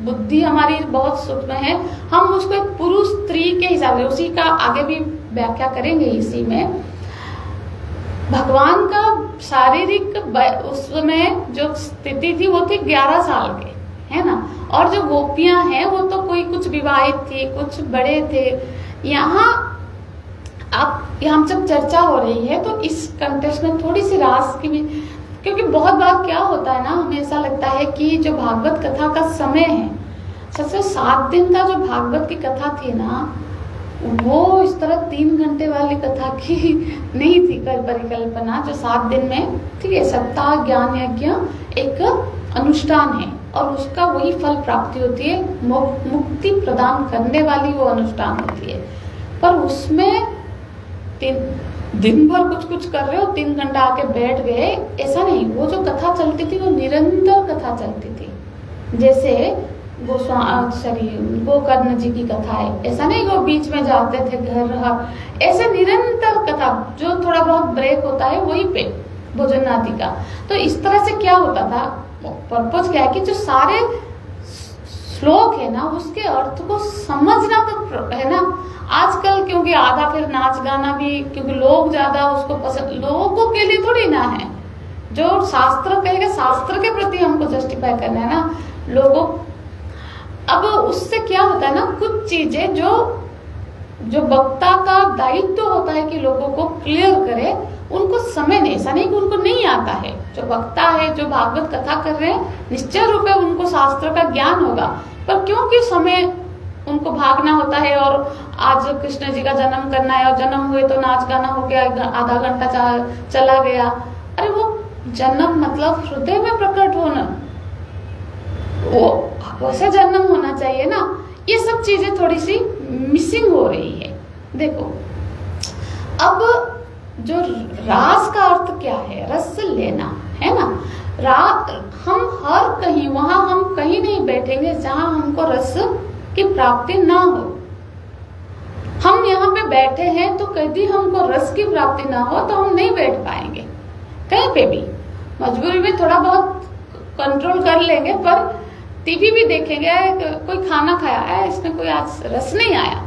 बुद्धि हमारी बहुत सूक्ष्म है, हम उसको एक पुरुष स्त्री के हिसाब से, उसी का आगे भी व्याख्या करेंगे इसी में। भगवान का शारीरिक उसमें जो स्थिति थी वो थी 11 साल के, है ना, और जो गोपियां हैं वो तो कोई कुछ विवाहित थी, कुछ बड़े थे। यहाँ हम जब चर्चा हो रही है तो इस कंटेक्स्ट में थोड़ी सी रास की भी, क्योंकि बहुत बार क्या होता है ना, हमें ऐसा लगता है कि जो भागवत कथा का समय है, सबसे 7 दिन का जो भागवत की कथा थी ना, वो इस तरह 3 घंटे वाली कथा की नहीं थी परिकल्पना, जो 7 दिन में, ठीक है, सप्ताह ज्ञान यज्ञ एक अनुष्ठान है और उसका वही फल प्राप्ति होती है, मुक्ति प्रदान करने वाली वो अनुष्ठान होती है। पर उसमें दिन भर कुछ कर रहे हो, 3 घंटा आके बैठ गए, ऐसा नहीं। वो जो कथा चलती थी वो निरंतर कथा चलती थी। जैसे गोकर्ण जी की कथा है। ऐसा नहीं वो बीच में जाते थे घर रहा, ऐसे निरंतर कथा, जो थोड़ा बहुत ब्रेक होता है वही पे भोजन आदि का। तो इस तरह से क्या होता था, पर्पज क्या है कि जो सारे श्लोक है ना उसके अर्थ को समझना तो है ना। आजकल क्योंकि आधा फिर नाच गाना भी, क्योंकि लोग ज्यादा उसको पसंद, लोगों के लिए थोड़ी ना है, जो शास्त्र कहेगा शास्त्र के प्रति हमको जस्टिफाई करना है ना लोगों। अब उससे क्या होता है ना, कुछ चीजें जो वक्ता का दायित्व होता है कि लोगों को क्लियर करे, उनको समय नहीं, ऐसा नहीं कि उनको नहीं आता है। जो वक्ता है, जो भागवत कथा कर रहे हैं, निश्चय रूप में उनको शास्त्र का ज्ञान होगा, पर क्योंकि समय उनको भागना होता है और आज कृष्ण जी का जन्म करना है और जन्म हुए तो नाच गाना हो गया, आधा घंटा चला गया। अरे वो जन्म मतलब हृदय में प्रकट होना, वो वैसा जन्म होना चाहिए ना। ये सब चीजें थोड़ी सी मिसिंग हो रही है। देखो अब जो रास का अर्थ क्या है, रस लेना है ना। हम हर कहीं, वहां हम कहीं नहीं बैठेंगे जहां हमको रस की प्राप्ति ना हो। हम यहाँ पे बैठे हैं तो कभी हमको रस की प्राप्ति ना हो तो हम नहीं बैठ पाएंगे कहीं पे भी। मजबूरी में थोड़ा बहुत कंट्रोल कर लेंगे, पर टीवी भी देखेंगे, कोई खाना खाया है, इसमें कोई आज रस नहीं आया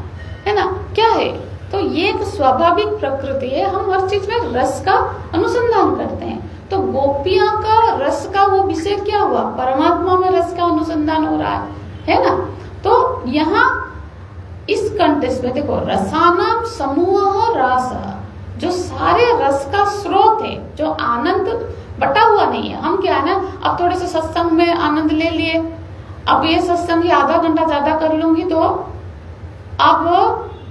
है ना, क्या है। तो ये एक स्वाभाविक प्रकृति है, हम हर चीज में रस का अनुसंधान करते हैं। तो गोपियां का रस का वो विषय क्या हुआ, परमात्मा में रस का अनुसंधान हो रहा है ना। तो यहाँ इस कंटेक्स्ट में देखो, रसानाम समूह रास, जो सारे रस का स्रोत है, जो आनंद बटा हुआ नहीं है। हम क्या है ना, अब थोड़े से सत्संग में आनंद ले लिए, अब ये सत्संग ही आधा घंटा ज्यादा कर लूंगी तो अब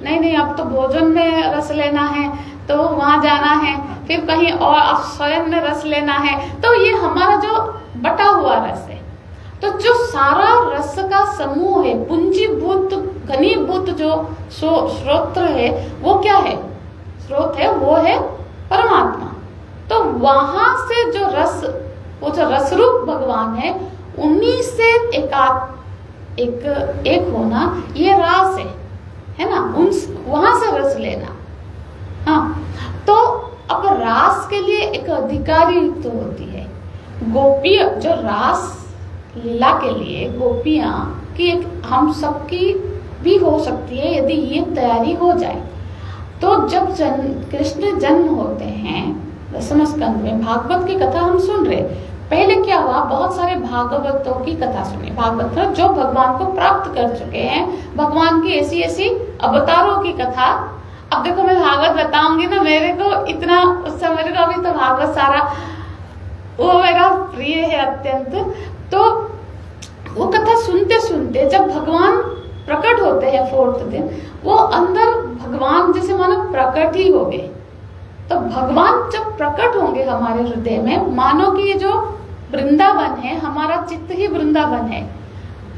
नहीं, अब तो भोजन में रस लेना है तो वहां जाना है, फिर कहीं और अब स्वयं में रस लेना है। तो ये हमारा जो बटा हुआ रस है, तो जो सारा रस का समूह है, पूंजीभूत घनीभूत जो स्रोत है, वो क्या है, स्रोत है, वो है परमात्मा। तो वहां से जो रस, वो जो रसरूप भगवान है, उन्हीं से एक होना, ये रास है ना, वहां से रस लेना। हाँ, तो अब रास के लिए एक अधिकारी तो होती है। गोपी जो रास लीला के लिए गोपियां की एक हम सबकी भी हो सकती है, यदि ये तैयारी हो जाए। तो जब कृष्ण जन्म होते हैं दसम स्कंद में, भागवत की कथा हम सुन रहे, पहले क्या हुआ, बहुत सारे भागवतों की कथा सुनी। भागवत जो भगवान को प्राप्त कर चुके हैं, भगवान की ऐसी ऐसी अवतारों की कथा। अब देखो मैं भागवत बताऊंगी ना, मेरे को इतना उत्साह, मेरे को अभी तो भागवत सारा वो मेरा प्रिय है अत्यंत। तो वो कथा सुनते सुनते जब भगवान प्रकट होते हैं 4th दिन, वो अंदर भगवान जैसे मानो प्रकट ही हो गए। तो भगवान जब प्रकट होंगे हमारे हृदय में, मानो कि ये जो वृंदावन है, हमारा चित्त ही वृंदावन है,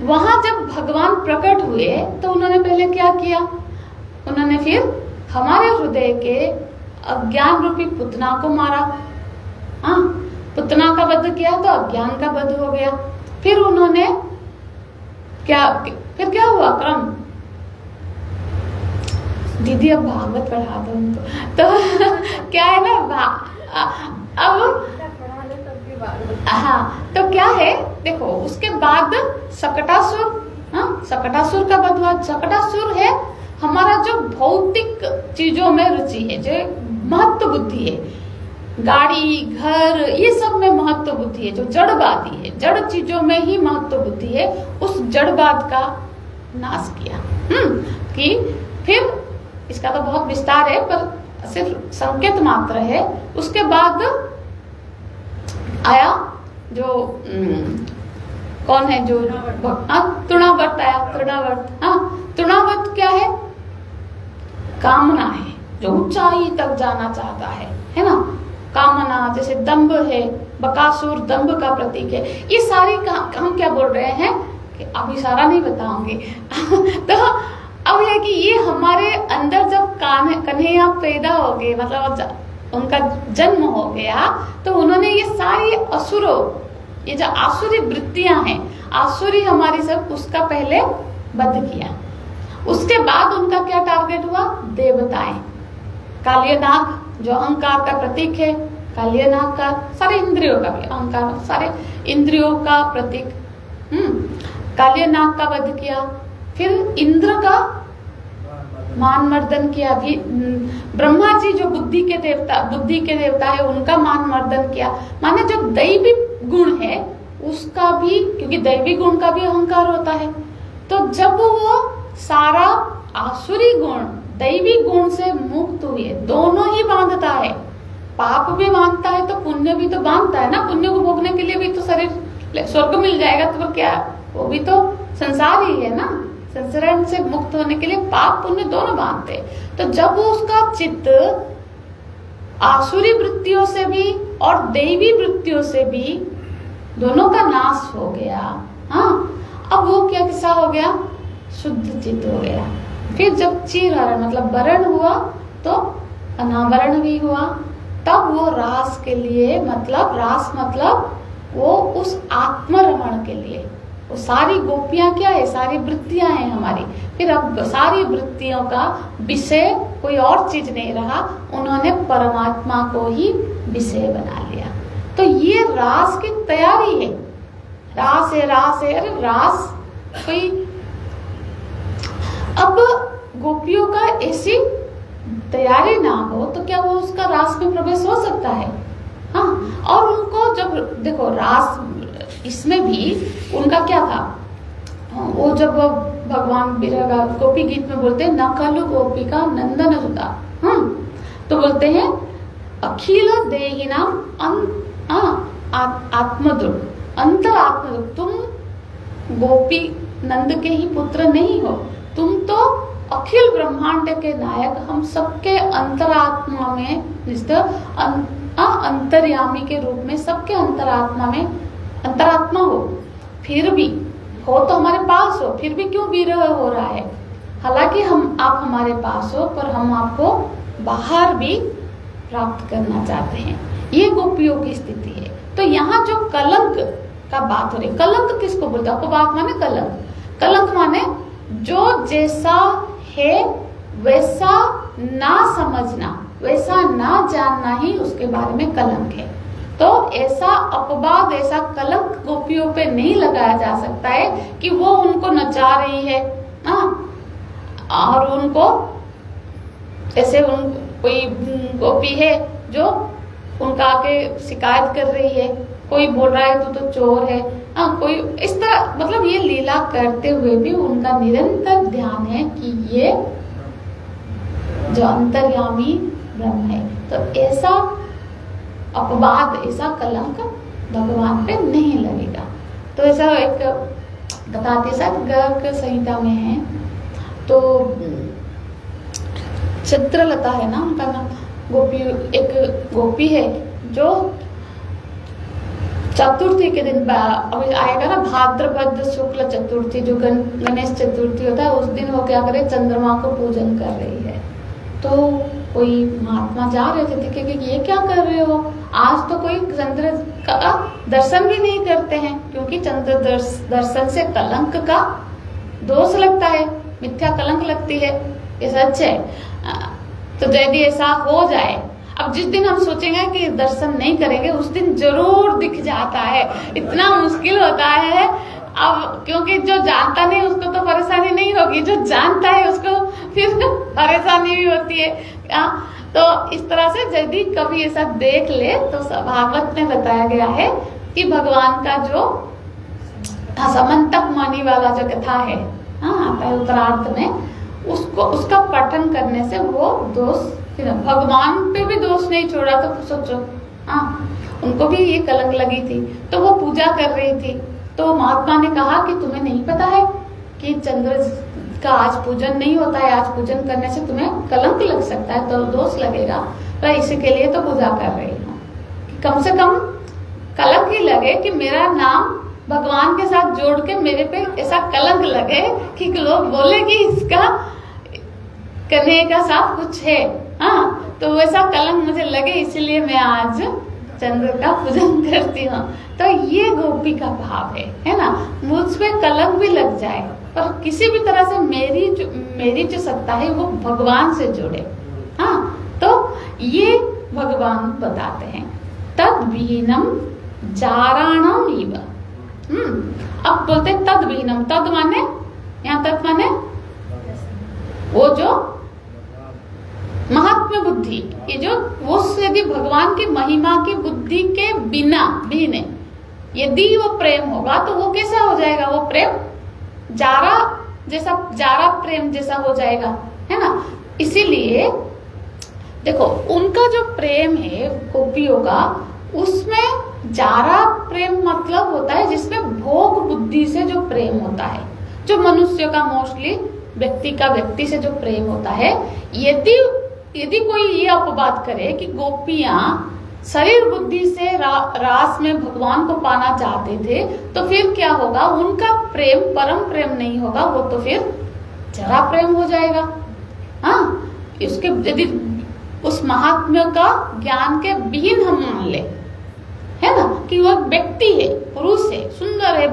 वहां जब भगवान प्रकट हुए तो उन्होंने पहले क्या किया, उन्होंने फिर हमारे हृदय के अज्ञान रूपी पुतना को मारा। हाँ, पुतना का वध किया तो अज्ञान का वध हो गया। फिर उन्होंने फिर क्या हुआ क्रम, दीदी अब भागवत पढ़ा दो उनको। तो क्या है ना, अब हाँ, तो क्या है देखो, उसके बाद सकटासुर, हाँ, सकटासुर का वध हुआ। सकटासुर है हमारा जो भौतिक चीजों में रुचि है, जो महत्व बुद्धि है, गाड़ी घर ये सब में महत्व बुद्धि है, जो जड़वादी है, जड़ चीजों में ही महत्व बुद्धि है, उस जड़वाद का नाश किया। कि फिर इसका तो बहुत विस्तार है, पर सिर्फ संकेत मात्र है। उसके बाद आया जो कौन है, जो तृणावर्त आया। तृणावर्त क्या है, कामना है, जो ऊंचाई तक जाना चाहता है ना, कामना। जैसे दंभ है, बकासुर दंभ का प्रतीक है। ये सारी हम क्या बोल रहे हैं कि अभी सारा नहीं बताऊंगी। तो अब है कि ये हमारे अंदर जब कन्हैया पैदा हो गए, मतलब उनका जन्म हो गया, तो उन्होंने ये सारी असुरों, ये जो आसुरी वृत्तियां हैं, आसुरी हमारी सब उसका पहले वध किया। उसके बाद उनका क्या टारगेट हुआ? देवताएं, कालियनाग जो अहंकार का प्रतीक है, कालियनाग का सारे इंद्रियों का भी अहंकार, सारे इंद्रियों का प्रतीक, कालियनाग का वध किया। फिर इंद्र का मान मर्दन किया। भी ब्रह्मा जी जो बुद्धि के देवता है उनका मान मर्दन किया। माने जो दैवी गुण है उसका भी, क्योंकि दैवी गुण का भी अहंकार होता है, तो जब वो सारा आसुरी गुण दैवी गुण से मुक्त हुए, दोनों ही बांधता है, पाप भी बांधता है तो पुण्य भी तो बांधता है ना। पुण्य को भोगने के लिए भी तो शरीर, स्वर्ग मिल जाएगा तो क्या, वो भी तो संसार ही है ना। संसार से मुक्त होने के लिए पाप पुण्य दोनों बांधते। तो जब उसका चित्त आसुरी वृत्तियों से भी और दैवी वृत्तियों से भी दोनों का नाश हो गया, हाँ, अब वो क्या किस्सा हो गया? शुद्ध चित्त हो गया। फिर जब चीरहरण मतलब वरण हुआ तो अनावरण भी हुआ। तब वो रास के लिए, मतलब रास मतलब वो उस आत्मरमण के लिए, वो सारी गोपियां क्या है? सारी वृत्तियां हैं हमारी। फिर अब सारी वृत्तियों का विषय कोई और चीज नहीं रहा, उन्होंने परमात्मा को ही विषय बना लिया। तो ये रास की तैयारी है। रास है, रास है, अरे रास कोई, अब गोपियों का ऐसी तैयारी ना हो तो क्या वो उसका रास में प्रवेश हो सकता है? हाँ, और उनको जब देखो रास, इसमें भी उनका क्या था, वो जब भगवान बिरगा गोपी गीत में बोलते हैं, न खलु गोपी का नंदन सुता, तो बोलते हैं अखिल देहिनाम आत्मद्रुप, अंतर आत्मद्रुप, तुम गोपी नंद के ही पुत्र नहीं हो, तुम तो अखिल ब्रह्मांड के नायक, हम सबके अंतरात्मा में अंतर्यामी के रूप में सबके अंतरात्मा में अंतरात्मा हो। फिर भी हो तो हमारे पास हो, फिर भी क्यों विरह हो रहा है? हालांकि आप हमारे पास हो, पर हम आपको बाहर भी प्राप्त करना चाहते हैं। ये गोपियों की स्थिति है। तो यहाँ जो कलंक का बात हो रही, कलंक किसको बोलते हैं? अपवाद माने कलंक, कलंक माने जो जैसा है वैसा ना समझना, वैसा ना जानना ही उसके बारे में कलंक है। तो ऐसा अपवाद, ऐसा कलंक गोपियों पे नहीं लगाया जा सकता है कि वो उनको नचा रही है, और उनको ऐसे कोई गोपी है जो उनका आके शिकायत कर रही है, कोई बोल रहा है तो चोर है, कोई इस तरह, मतलब ये लीला करते हुए भी उनका निरंतर ध्यान है कि ये जो अंतर्यामी ब्रह्म है। तो ऐसा अपवाद, ऐसा कलंक भगवान पे नहीं लगेगा। तो ऐसा एक बताते साथ गर्ग संहिता में है, तो चित्रलता है ना उनका नाम, गोपी, एक गोपी है जो चतुर्थी के दिन, अभी आएगा ना भाद्रपद शुक्ल चतुर्थी, जो गणेश चतुर्थी होता है, उस दिन वो क्या करे, चंद्रमा को पूजन कर रही है। तो कोई महात्मा जा रहे थे, देखे कि ये क्या कर रहे हो, आज तो कोई चंद्र का दर्शन भी नहीं करते हैं, क्योंकि चंद्र दर्शन से कलंक का दोष लगता है, मिथ्या कलंक लगती है, ये सच है। तो यदि ऐसा हो जाए, अब जिस दिन हम सोचेंगे कि दर्शन नहीं करेंगे, उस दिन जरूर दिख जाता है, इतना मुश्किल होता है। अब क्योंकि जो जानता नहीं उसको तो परेशानी नहीं होगी, जो जानता है उसको फिर परेशानी भी होती है। तो इस तरह से यदि कभी ऐसा देख ले तो भागवत में बताया गया है कि भगवान का जो समंतक मणि वाला जो कथा है, उत्तरार्ध में, उसको उसका पठन करने से वो दोष, भगवान पे भी दोष नहीं छोड़ा। तो सोचो, उनको भी ये कलंक लगी थी, तो वो पूजा कर रही थी, तो महात्मा ने कहा कि तुम्हें नहीं पता है कि चंद्र का आज पूजन नहीं होता है, आज पूजन करने से तुम्हें कलंक लग सकता है, तो दोष लगेगा, तो इसी के लिए तो पूजा कर रही हूँ, कम से कम कलंक ही लगे कि मेरा नाम भगवान के साथ जोड़ के मेरे पे ऐसा कलंक लगे कि लोग बोले कि इसका कन्हैया का साथ कुछ है। तो वैसा कलंक मुझे लगे, इसलिए मैं आज चंद्र का पूजन करती हूँ। तो ये गोपी का भाव है ना। मुझ पे कलंक भी लग जाए पर किसी भी तरह से मेरी जो सत्ता है वो भगवान से जुड़े। हाँ, तो ये भगवान बताते हैं तद विहीनम जाराणम इव। अब बोलते तद विहीनम, तद माने यहाँ तद माने वो जो महात्म्य बुद्धि, ये जो वो यदि भगवान की महिमा की बुद्धि के बिना भी नहीं, यदि वो प्रेम होगा तो वो कैसा हो जाएगा? वो प्रेम जारा प्रेम जैसा हो जाएगा, है ना। इसीलिए देखो उनका जो प्रेम है गोपियों का, उसमें जारा प्रेम मतलब होता है जिसमें भोग बुद्धि से जो प्रेम होता है, जो मनुष्य का मोस्टली व्यक्ति का व्यक्ति से जो प्रेम होता है। यदि कोई ये अपवाद करे कि गोपियां शरीर बुद्धि से रास में भगवान को पाना चाहते थे, तो फिर क्या होगा? उनका प्रेम परम प्रेम नहीं होगा, वो तो फिर जरा प्रेम हो जाएगा। हाँ, उसके यदि उस महात्म्य का ज्ञान के विहीन हम मान ले, है ना, कि वो व्यक्ति है, पुरुष है, सुंदर है,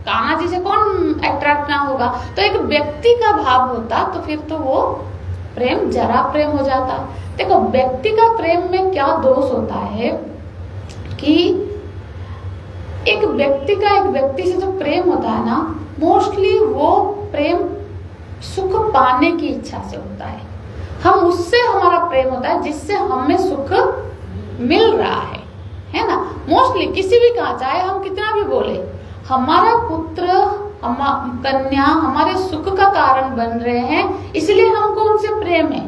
कान्हा जी से कौन अट्रैक्ट ना होगा, तो एक व्यक्ति का भाव होता तो फिर तो वो प्रेम जरा प्रेम हो जाता। देखो व्यक्ति का प्रेम में क्या दोष होता है कि एक व्यक्ति का एक व्यक्ति से जो प्रेम होता है ना, मोस्टली वो प्रेम सुख पाने की इच्छा से होता है। हम उससे हमारा प्रेम होता है जिससे हमें सुख मिल रहा है ना। मोस्टली किसी भी का चाहे हम कितना भी बोले, हमारा पुत्र कन्या हमारे सुख का कारण बन रहे हैं, इसलिए हमको उनसे प्रेम है,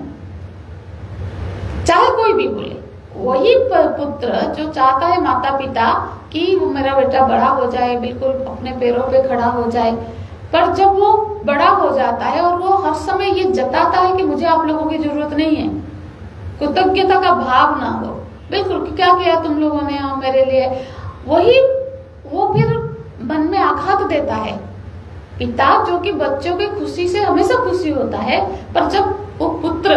चाहे कोई भी बोले। वही पुत्र जो चाहता है माता पिता कि वो मेरा बेटा बड़ा हो जाए, बिल्कुल अपने पैरों पे खड़ा हो जाए, पर जब वो बड़ा हो जाता है और वो हर समय ये जताता है कि मुझे आप लोगों की जरूरत नहीं है, कृतज्ञता का भाव ना हो, बिल्कुल क्या किया तुम लोगों ने मेरे लिए, वो फिर मन में आघात देता है। पिता जो कि बच्चों की खुशी से हमेशा खुशी होता है, पर जब वो पुत्र,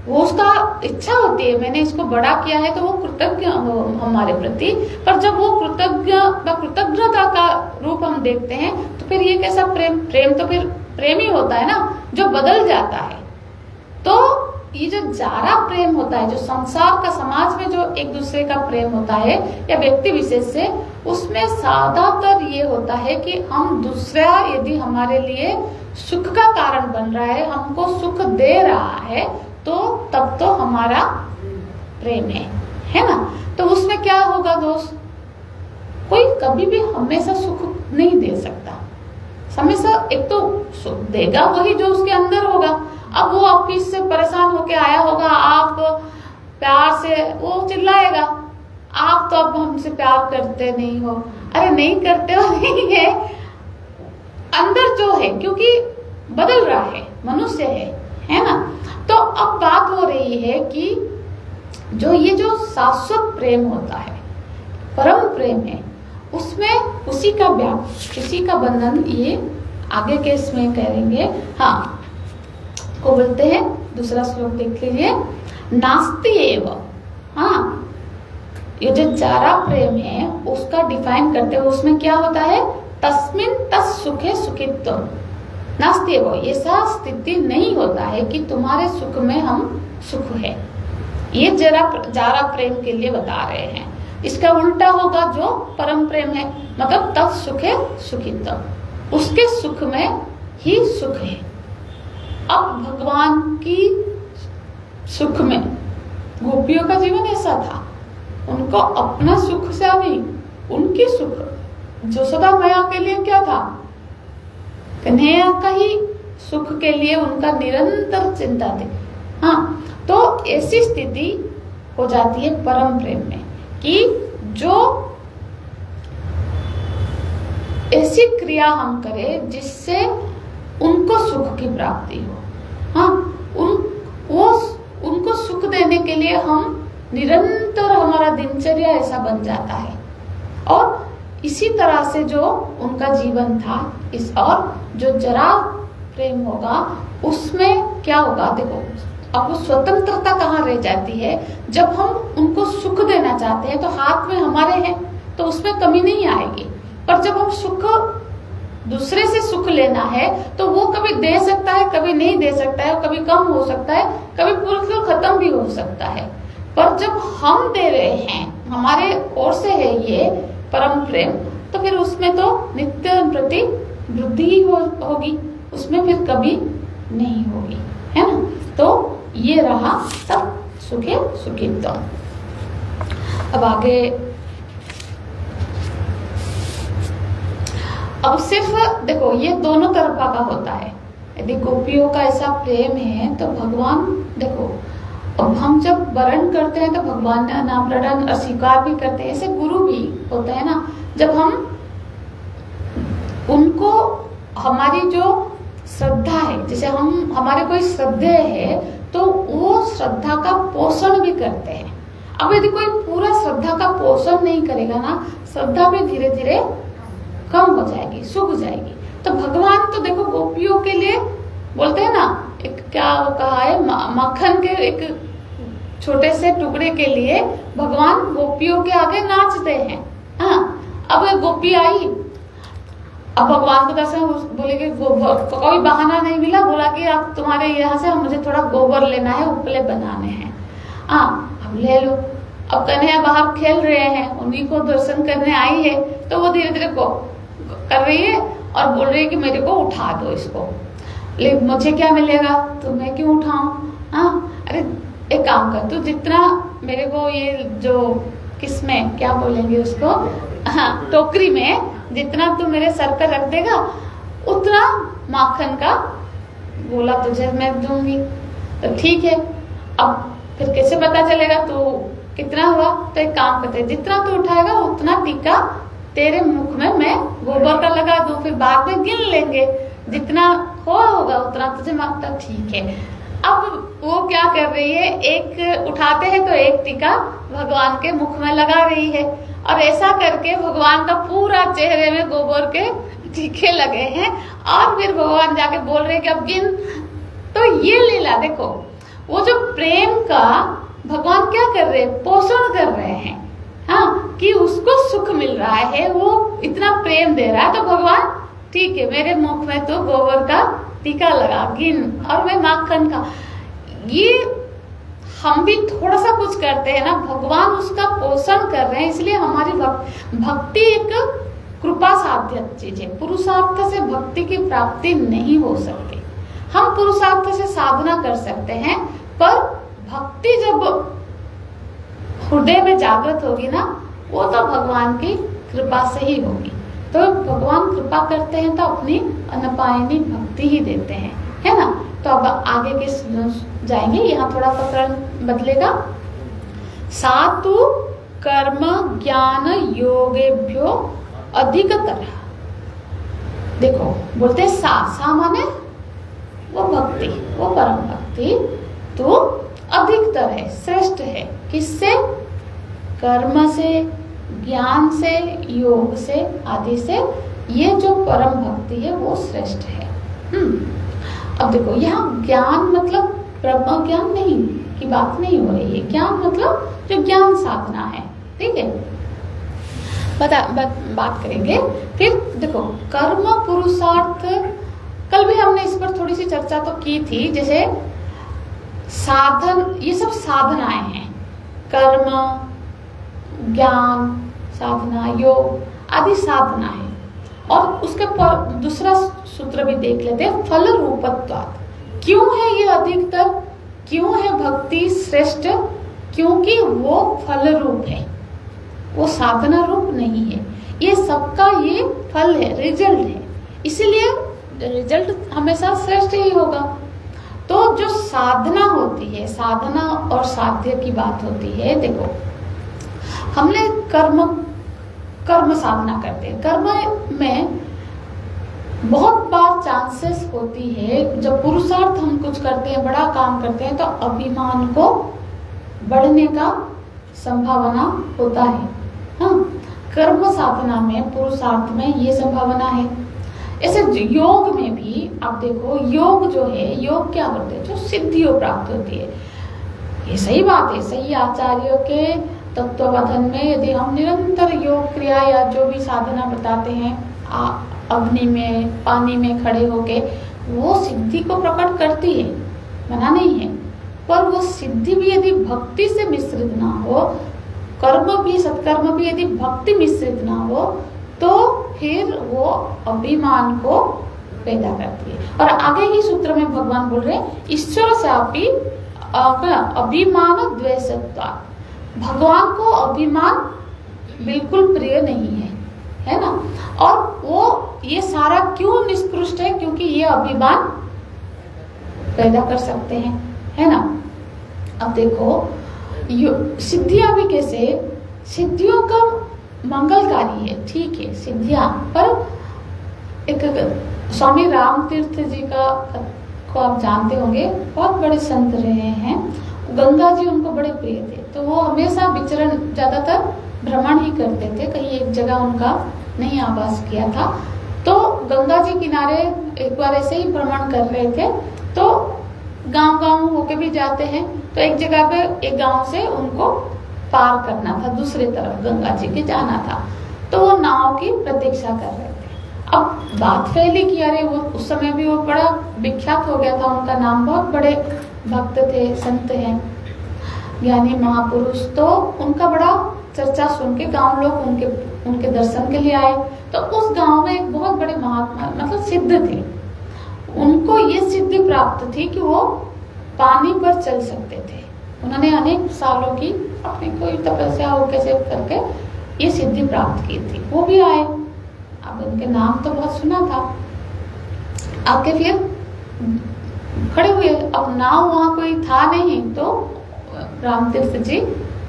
वो उसका इच्छा होती है मैंने इसको बड़ा किया है तो वो कृतज्ञ हो हमारे प्रति, पर जब वो कृतज्ञता का रूप हम देखते हैं तो फिर ये कैसा प्रेम तो फिर प्रेम ही होता है ना, जो बदल जाता है। तो ये जो जारा प्रेम होता है, जो संसार का समाज में जो एक दूसरे का प्रेम होता है या व्यक्ति विशेष से, उसमें ज्यादातर ये होता है कि हम दूसरा यदि हमारे लिए सुख का कारण बन रहा है, हमको सुख दे रहा है, तो तब तो हमारा प्रेम है ना। तो उसमें क्या होगा दोस्त? कोई कभी भी हमेशा सुख नहीं दे सकता। हमेशा एक तो सुख देगा वही जो उसके अंदर होगा। अब वो ऑफिस से परेशान होके आया होगा, आप प्यार से, वो चिल्लाएगा आप तो अब हमसे प्यार करते नहीं हो। अरे नहीं करते हो नहीं है, अंदर जो है, क्योंकि बदल रहा है, मनुष्य है ना। तो अब बात हो रही है कि जो ये जो शाश्वत प्रेम होता है, परम प्रेम है, उसमें उसी का बंधन, ये आगे के इसमें करेंगे। हाँ, को बोलते हैं, दूसरा श्लोक देख लीजिए, नास्ति एव। हाँ, ये जो जारा प्रेम है उसका डिफाइन करते हुए उसमें क्या होता है? तस्मिन तस् सुखे सुखित्व नास्ति एव। ऐसा स्थिति नहीं होता है कि तुम्हारे सुख में हम सुख है। ये जारा प्रेम के लिए बता रहे हैं। इसका उल्टा होगा जो परम प्रेम है, मतलब तत् सुखे सुखित्व, उसके सुख में ही सुख है। अब भगवान की सुख में गोपियों का जीवन ऐसा था, उनको अपना सुख से नहीं, उनकी सुख यशोदा मैया के लिए क्या था? कन्हैया का ही सुख के लिए उनका निरंतर चिंता थी। हाँ, तो ऐसी स्थिति हो जाती है परम प्रेम में कि जो ऐसी क्रिया हम करें जिससे उनको सुख की प्राप्ति हो। हाँ, उनको सुख देने के लिए हम निरंतर, हमारा दिनचर्या ऐसा बन जाता है। और इसी तरह से जो उनका जीवन था, और जो जरा प्रेम होगा उसमें क्या होगा? देखो अब वो स्वतंत्रता कहाँ रह जाती है, जब हम उनको सुख देना चाहते हैं तो हाथ में हमारे हैं तो उसमें कमी नहीं आएगी। पर जब हम सुख दूसरे से सुख लेना है तो वो कभी दे सकता है, कभी नहीं दे सकता है, कभी कम हो सकता है, कभी पूरा खत्म भी हो सकता है। पर जब हम दे रहे हैं, हमारे ओर से है ये परम प्रेम, तो फिर उसमें तो नित्य प्रति वृद्धि ही होगी, उसमें फिर कभी नहीं होगी, है ना। तो ये रहा तब सुखे सुखित्वम। अब आगे, अब सिर्फ देखो ये दोनों तरफा का होता है। यदि गोपियों का ऐसा प्रेम है तो भगवान देखो, अब हम जब वर्ण करते हैं तो भगवान का नाम वर्ण अस्वीकार भी करते हैं, ऐसे गुरु भी होते हैं ना। जब हम उनको, हमारी जो श्रद्धा है, जैसे हम हमारे कोई श्रद्धेय है तो वो श्रद्धा का पोषण भी करते हैं। अब यदि कोई पूरा श्रद्धा का पोषण नहीं करेगा ना, श्रद्धा भी धीरे धीरे कम हो जाएगी, सूख जाएगी। तो भगवान तो देखो गोपियों के लिए बोलते हैं ना, एक क्या वो कहा है, मक्खन के एक छोटे से टुकड़े के लिए भगवान गोपियों के आगे नाचते हैं। हाँ, अब एक गोपी आई, अब भगवान को कैसे बोले कि कोई बहाना नहीं मिला, बोला कि आप तुम्हारे यहाँ से मुझे थोड़ा गोबर लेना है, उपले बनाने हैं। हाँ, अब ले लो। अब कन्हैया बाहर खेल रहे हैं, उन्हीं को दर्शन करने आई है, तो वो धीरे धीरे कर रही है और बोल रही है कि मेरे को उठा दो इसको। लेकिन मुझे क्या मिलेगा, तो मैं क्यों उठाऊं। हाँ, अरे एक काम कर, तू जितना मेरे को ये जो किसमें क्या बोलेंगे उसको, हाँ टोकरी में जितना तू मेरे सर पर रख देगा उतना माखन का गोला तुझे मैं दूंगी। तो ठीक है, अब फिर कैसे पता चलेगा तू कितना हुआ। तो एक काम करते, जितना तू उठाएगा उतना टीका तेरे मुख में मैं गोबर का लगा दूं, फिर बाद में गिन लेंगे, जितना होगा उतना तुझे मांगता। ठीक है, अब वो क्या कर रही है, एक उठाते हैं तो एक टीका भगवान के मुख में लगा रही है, और ऐसा करके भगवान का पूरा चेहरे में गोबर के टीके लगे हैं, और फिर भगवान जाके बोल रहे हैं कि अब गिन। तो ये लीला देखो, वो जो प्रेम का भगवान क्या कर रहे हैं, पोषण कर रहे हैं। हाँ, कि उसको सुख मिल रहा है, वो इतना प्रेम दे रहा है, तो भगवान ठीक है मेरे मुख में तो गोबर का टीका लगा, गिन, और मैं माखन का। ये हम भी थोड़ा सा कुछ करते हैं ना, भगवान उसका पोषण कर रहे हैं, इसलिए हमारी भक्ति एक कृपा साध्य चीज है। पुरुषार्थ से भक्ति की प्राप्ति नहीं हो सकती। हम पुरुषार्थ से साधना कर सकते हैं, पर भक्ति जब हृदय में जागृत होगी ना, वो तो भगवान की कृपा से ही होगी। तो भगवान कृपा करते हैं तो अपनी अनपायनी भक्ति ही देते हैं, है ना। तो अब आगे के जाएंगे, यहाँ थोड़ा प्रकरण बदलेगा। सातु कर्म ज्ञान योगेभ्यो अधिकतर। देखो बोलते सा माने वो भक्ति, वो परम भक्ति तो अधिकतर है, श्रेष्ठ है। किससे? कर्म से, ज्ञान से, योग से, आदि से। ये जो परम भक्ति है वो श्रेष्ठ है। अब देखो यहाँ ज्ञान मतलब ब्रह्म ज्ञान नहीं की बात नहीं हो रही है, ज्ञान मतलब जो ज्ञान साधना है, ठीक है। बात करेंगे। फिर देखो कर्म पुरुषार्थ, कल भी हमने इस पर थोड़ी सी चर्चा तो की थी। जैसे साधन, ये सब साधनाएं हैं, कर्म, ज्ञान साधना, योग आदि साधना है। और उसके पर दूसरा सूत्र भी देख लेते हैं, फल रूपत्वात्। क्यों है ये अधिकतर, क्यों है भक्ति श्रेष्ठ? क्योंकि वो फल रूप है, वो साधना रूप नहीं है। ये सबका ये फल है, रिजल्ट है, इसीलिए रिजल्ट हमेशा श्रेष्ठ ही होगा। तो जो साधना होती है, साधना और साध्य की बात होती है। देखो हमने कर्म साधना करते हैं, कर्म में बहुत बार चांसेस होती है, जब पुरुषार्थ हम कुछ करते हैं, बड़ा काम करते हैं, तो अभिमान को बढ़ने का संभावना होता है। हाँ, कर्म साधना में, पुरुषार्थ में ये संभावना है। ऐसे योग में भी आप देखो, योग जो है, योग क्या करते हैं, जो सिद्धियों प्राप्त होती है। ये सही बात है, सही आचार्यों के तत्वकथन में यदि हम निरंतर योग क्रिया या जो भी साधना बताते हैं, अग्नि में, पानी में खड़े होके, वो सिद्धि को प्रकट करती है, मना नहीं है, पर वो सिद्धि भी यदि भक्ति से मिश्रित ना हो, कर्म भी, सत्कर्म भी यदि भक्ति मिश्रित ना हो, तो फिर वो अभिमान को पैदा करती है। और आगे ही सूत्र में भगवान बोल रहे हैं, ईश्वर सापी अभिमान द्वेषत्वा, भगवान को अभिमान बिल्कुल प्रिय नहीं है, है ना। और वो ये सारा क्यों निष्कृष्ट है, क्योंकि ये अभिमान पैदा कर सकते हैं, है ना। अब देखो सिद्धियां भी कैसे, सिद्धियों का मंगलकारी है, ठीक है सिद्धियां, पर एक स्वामी राम तीर्थ जी को आप जानते होंगे, बहुत बड़े संत रहे हैं, गंगा जी उनको बड़े प्रिय थे, तो वो हमेशा विचरण, ज्यादातर भ्रमण ही करते थे, कहीं एक जगह उनका नहीं आवास किया था। तो गंगा जी किनारे एक बार ऐसे ही भ्रमण कर रहे थे, तो गांव होके भी जाते हैं, तो एक जगह पे एक गांव से उनको पार करना था, दूसरी तरफ गंगा जी के जाना था, तो वो नाव की प्रतीक्षा कर रहे थे। अब बात फैली कि अरे वो उस समय भी वो बड़ा विख्यात हो गया था, उनका नाम, बहुत बड़े भक्त थे, संत हैं, ज्ञानी महापुरुष, तो उनका बड़ा चर्चा सुन के गांव लोग उनके दर्शन के लिए आए। तो उस गांव में एक बहुत बड़े महात्मा, मतलब सिद्ध थे, उनको ये सिद्धि प्राप्त थी कि वो पानी पर चल सकते थे। उन्होंने अनेक सालों की अपनी कोई तपस्या हो कैसे करके ये सिद्धि प्राप्त की थी। वो भी आए, अब उनके नाम तो बहुत सुना था, आके फिर खड़े हुए। अब नाव वहां कोई था नहीं, तो रामतीर्थ जी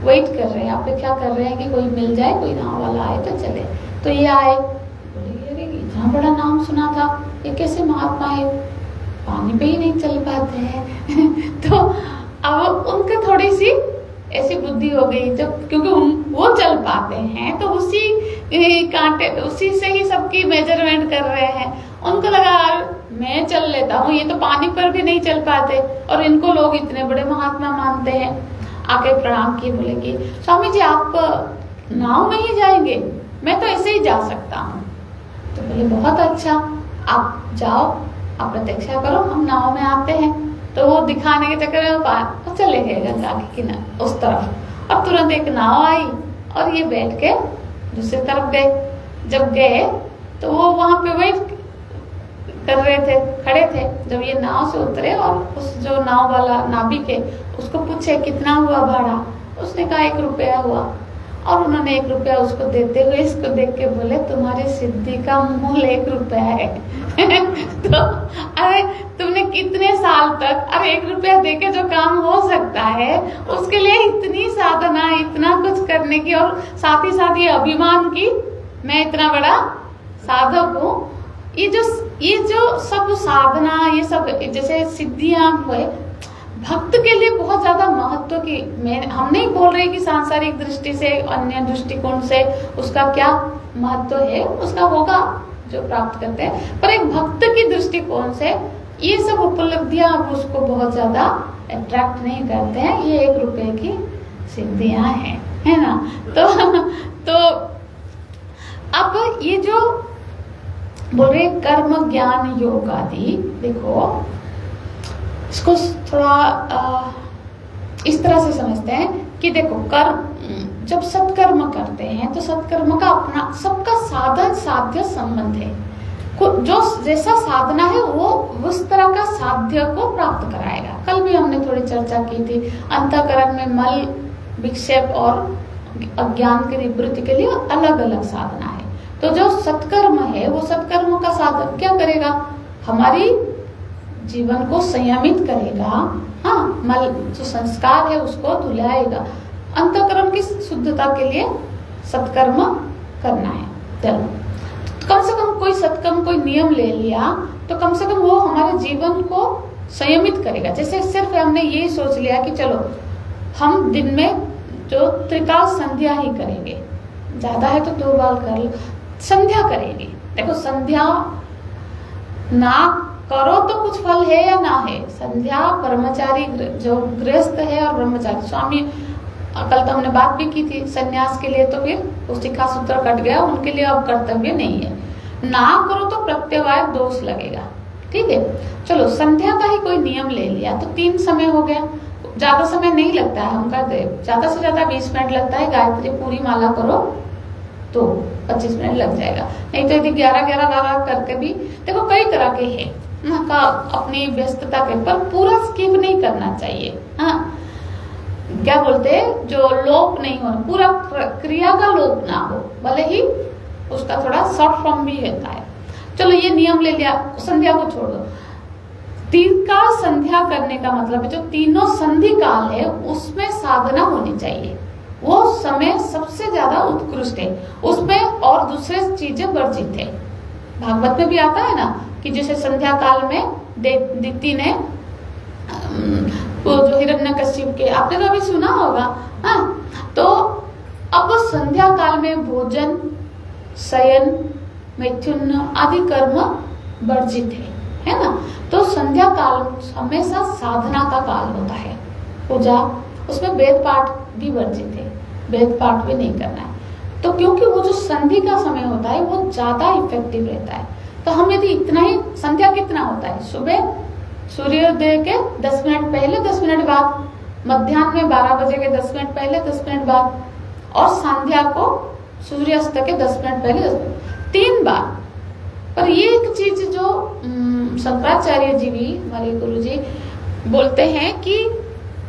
वेट कर रहे हैं, अपेक्षा कर रहे हैं कि कोई मिल जाए, कोई नाव वाला आए तो चले। तो ये आए, बोले अरे इतना बड़ा नाम सुना था, ये कैसे महात्मा है, पानी पे ही नहीं चल पाते हैं। तो अब उनके थोड़ी सी ऐसी बुद्धि हो गई, जब क्योंकि वो चल पाते हैं तो उसी कांटे, उसी से ही सबकी मेजरमेंट कर रहे हैं। उनको लगा मैं चल लेता हूँ, ये तो पानी पर भी नहीं चल पाते और इनको लोग इतने बड़े महात्मा मानते हैं। आके प्रणाम किए, बोले कि स्वामी जी आप नाव में ही जाएंगे, मैं तो ऐसे ही जा सकता हूँ। तो बोले बहुत अच्छा, आप जाओ, आप प्रतीक्षा करो, हम नाव में आते हैं। तो वो दिखाने के चक्कर में वो चले गए गंगा के किनारे उस तरफ, और तुरंत एक नाव आई और ये बैठ के दूसरी तरफ गए। जब गए तो वो वहां पे वेट कर रहे थे, खड़े थे। जब ये नाव से उतरे और उस जो नाव वाला नाविक है उसको पूछे कितना हुआ भाड़ा, उसने कहा 1 रुपया हुआ, और उन्होंने 1 रुपया उसको देते हुए इसको देख के बोले तुम्हारी सिद्धि का मूल 1 रुपया है। तो अरे तुमने कितने साल तक, अरे 1 रुपया देके जो काम हो सकता है उसके लिए इतनी साधना, इतना कुछ करने की, और साथ ही साथ ये अभिमान की मैं इतना बड़ा साधक हूँ। ये जो सब साधना, ये सब जैसे सिद्धियां हुए, भक्त के लिए बहुत ज्यादा महत्व की, हम नहीं बोल रहे कि सांसारिक दृष्टि से, अन्य दृष्टिकोण से उसका क्या महत्व है, उसका होगा जो प्राप्त करते हैं, पर एक भक्त की दृष्टिकोण से ये सब उपलब्धियां अब उसको बहुत ज्यादा अट्रैक्ट नहीं करते हैं। ये 1 रुपए की सिद्धियां हैं, है ना। तो अब ये जो बोल रहे कर्म ज्ञान योग आदि, देखो इसको थोड़ा इस तरह से समझते हैं कि देखो कर्म, जब सत्कर्म करते हैं तो सत्कर्म का अपना सबका साधन साध्य संबंध है। जो जैसा साधना है वो उस तरह का साध्य को प्राप्त कराएगा। कल भी हमने थोड़ी चर्चा की थी, अंतःकरण में मल विक्षेप और अज्ञान की निवृत्ति के लिए अलग अलग साधना है। तो जो सत्कर्म है वो सत्कर्म का साधन क्या करेगा, हमारी जीवन को संयमित करेगा, हाँ, मल जो संस्कार है उसको धुलाएगा। अंतःकरण की शुद्धता के लिए सत्कर्म करना है। चलो, कम से कम कोई सत्कर्म, कोई नियम ले लिया तो कम से कम वो हमारे जीवन को संयमित करेगा। जैसे सिर्फ हमने यही सोच लिया कि चलो हम दिन में जो त्रिकाल संध्या ही करेंगे, ज्यादा है तो 2 बार कर लो, संध्या करेंगे। देखो संध्या ना करो तो कुछ फल है या ना है। संध्या ब्रह्मचारी जो गृहस्थ है और ब्रह्मचारी, स्वामी कल तो हमने बात भी की थी, सन्यास के लिए तो फिर वो शिखा सूत्र कट गया, उनके लिए अब कर्तव्य नहीं है। ना करो तो प्रत्यवाय दोष लगेगा। ठीक है, चलो संध्या का ही कोई नियम ले लिया तो 3 समय हो गया, ज्यादा समय नहीं लगता है। हम कहते ज्यादा से ज्यादा 20 मिनट लगता है। गायत्री पूरी माला करो तो 25 मिनट लग जाएगा, नहीं तो यदि 11-11 करके भी देखो कई तरह के हैं का अपनी व्यस्तता के, पर पूरा स्किप नहीं करना चाहिए। हाँ, क्या बोलते हैं, जो लोप नहीं हो, पूरा क्रिया का लोप ना हो, भले ही उसका थोड़ा शॉर्ट फॉर्म भी होता है। चलो ये नियम ले लिया, संध्या को छोड़ दो। 3 काल संध्या करने का मतलब है जो तीनों संधि काल है उसमें साधना होनी चाहिए, वो समय सबसे ज्यादा उत्कृष्ट है, उसमें और दूसरे चीजें वर्जित है। भागवत में भी आता है ना कि जैसे संध्या काल में दीति ने जो हिरण्यकश्यप के, आपने तो अभी सुना होगा। हाँ, तो अब संध्या काल में भोजन, शयन, मैथुन आदि कर्म वर्जित है ना। तो संध्या काल हमेशा साधना का काल होता है, पूजा, उसमें वेद पाठ भी वर्जित है, वेद पाठ भी नहीं करना है। तो क्योंकि वो जो संधि का समय होता है वो ज्यादा इफेक्टिव रहता है। तो हम यदि इतना ही, संध्या कितना होता है, सुबह सूर्योदय के 10 मिनट पहले, 10 मिनट बाद, मध्याह्न में 12 बजे के 10 मिनट पहले, 10 मिनट बाद, और संध्या को सूर्यास्त के 10 मिनट पहले, 10 मिनट, 3 बार। पर ये एक चीज जो शंकराचार्य जी भी, हमारे गुरु जी बोलते हैं कि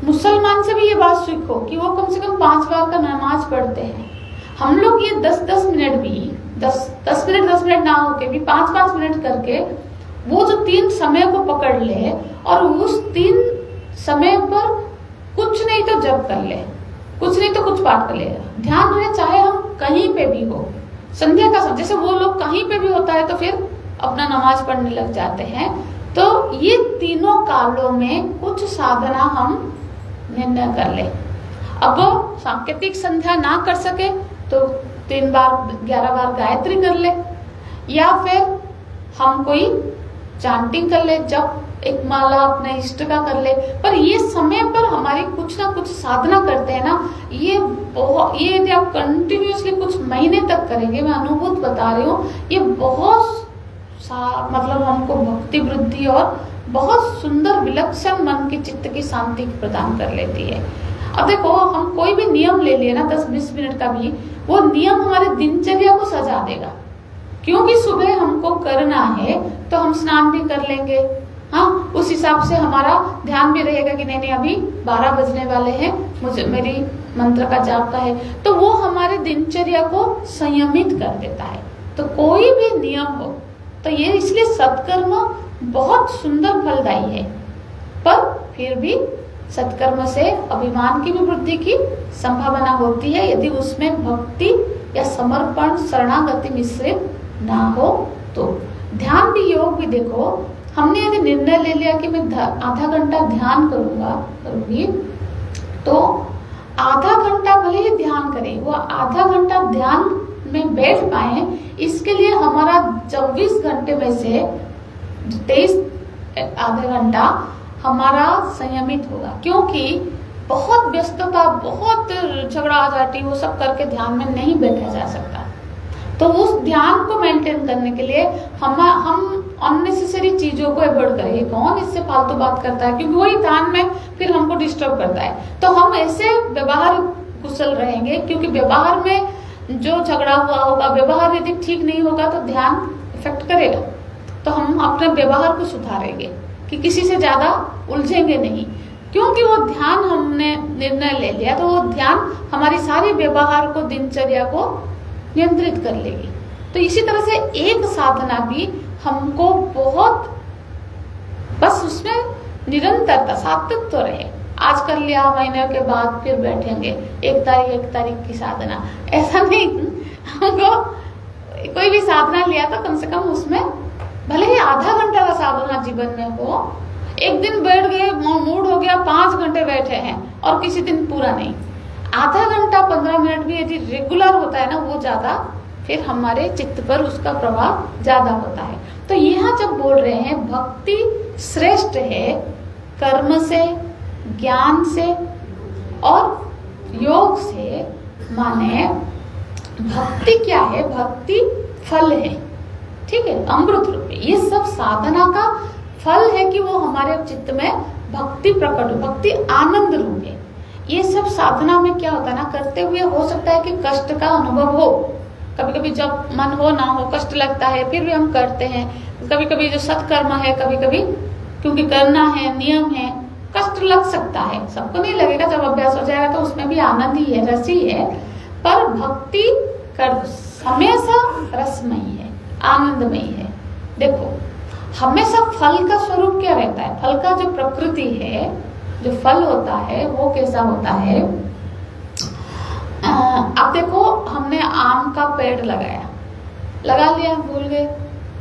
मुसलमान से भी ये बात सीखो कि वो कम से कम 5 बार का नमाज पढ़ते हैं। हम लोग ये 10-10 मिनट भी, 10 मिनट ना होके भी 5-5 मिनट करके वो जो 3 समय को पकड़ ले और उस 3 समय पर कुछ नहीं तो जप कर ले, कुछ नहीं तो कुछ पाठ कर ले। ध्यान रहे, चाहे हम कहीं पे भी हो, संध्या का समय, जैसे वो लोग कहीं पे भी होता है तो फिर अपना नमाज पढ़ने लग जाते हैं। तो ये तीनों कालों में कुछ साधना हम निर्णय कर ले। अब सांकेतिक संध्या ना कर सके तो 3 बार 11 बार गायत्री कर ले, या फिर हम कोई चांटिंग कर ले, जब एक माला अपने इष्ट का कर ले। पर ये समय पर हमारी कुछ ना कुछ साधना करते हैं ना, ये यदि आप कंटिन्यूअसली कुछ महीने तक करेंगे, मैं अनुभूत बता रही हूँ, ये बहुत मतलब हमको भक्ति वृद्धि और बहुत सुंदर विलक्षण मन की चित्त की शांति प्रदान कर लेती है। अब देखो, हम कोई भी नियम ले लिए ना 10-20 मिनट का भी, वो नियम हमारे दिनचर्या को सजा देगा। क्योंकि सुबह हमको करना है तो हम स्नान भी कर लेंगे, हाँ, उस हिसाब से हमारा ध्यान भी रहेगा कि नहीं अभी 12 बजने वाले हैं, मुझे मेरी मंत्र का जाप का है, तो वो हमारे दिनचर्या को संयमित कर देता है। तो कोई भी नियम हो तो ये इसलिए सत्कर्म बहुत सुंदर फलदायी है, पर फिर भी सत्कर्म से अभिमान की भी वृद्धि की संभावना होती है यदि उसमें भक्ति या समर्पण शरणागति मिश्रित ना हो तो। ध्यान भी, योग भी देखो, हमने यदि निर्णय ले लिया कि मैं आधा घंटा ध्यान करूंगी, तो आधा घंटा भले ही ध्यान करें, वो आधा घंटा ध्यान में बैठ पाए, इसके लिए हमारा 24 घंटे में से 23 आधा घंटा हमारा संयमित होगा। क्योंकि बहुत व्यस्तता, बहुत झगड़ा आ जाती, वो सब करके ध्यान में नहीं बैठा जा सकता। तो उस ध्यान को मेंटेन करने के लिए हम अननेसेसरी चीजों को अवॉइड करेंगे। कौन इससे फालतू बात करता है, क्योंकि वही ध्यान में फिर हमको डिस्टर्ब करता है। तो हम ऐसे व्यवहार कुशल रहेंगे, क्योंकि व्यवहार में जो झगड़ा हुआ होगा, व्यवहार यदि ठीक नहीं होगा तो ध्यान इफेक्ट करेगा। तो हम अपने व्यवहार को सुधारेंगे कि किसी से ज्यादा उलझेंगे नहीं, क्योंकि वो ध्यान हमने निर्णय ले लिया, तो वो ध्यान हमारी सारी व्यवहार को, दिनचर्या को नियंत्रित कर लेगी। तो इसी तरह से एक साधना भी हमको बहुत, बस उसमें निरंतरता, सातत्य रहे। आज कर लिया, महीने के बाद फिर बैठेंगे, 1 तारीख की साधना, ऐसा नहीं। हमको कोई भी साधना लिया तो कम से कम उसमें भले ही आधा घंटा का साधना जीवन में हो। एक दिन बैठ गए, मूड हो गया, 5 घंटे बैठे हैं, और किसी दिन पूरा नहीं, आधा घंटा 15 मिनट भी यदि रेगुलर होता है ना, वो ज्यादा फिर हमारे चित्त पर उसका प्रभाव ज्यादा होता है। तो यहाँ जब बोल रहे हैं भक्ति श्रेष्ठ है कर्म से, ज्ञान से और योग से, माने भक्ति क्या है? भक्ति फल है, ठीक है, अमृत रूप है। ये सब साधना का फल है कि वो हमारे चित्त में भक्ति प्रकट हो, भक्ति आनंद रूप है। ये सब साधना में क्या होता है ना, करते हुए हो सकता है कि कष्ट का अनुभव हो, कभी कभी जब मन हो ना हो कष्ट लगता है, फिर भी हम करते हैं। कभी कभी जो सत्कर्म है, कभी कभी क्योंकि करना है, नियम है, कष्ट लग सकता है, सबको नहीं लगेगा। जब अभ्यास हो जाएगा तो उसमें भी आनंद ही है, रस ही है। पर भक्ति कर हमेशा रसमयी है, आनंदमयी है। देखो हमेशा फल का स्वरूप क्या रहता है? फल का जो प्रकृति है, जो फल होता है वो कैसा होता है? अब देखो हमने आम का पेड़ लगा लिया, भूल गए,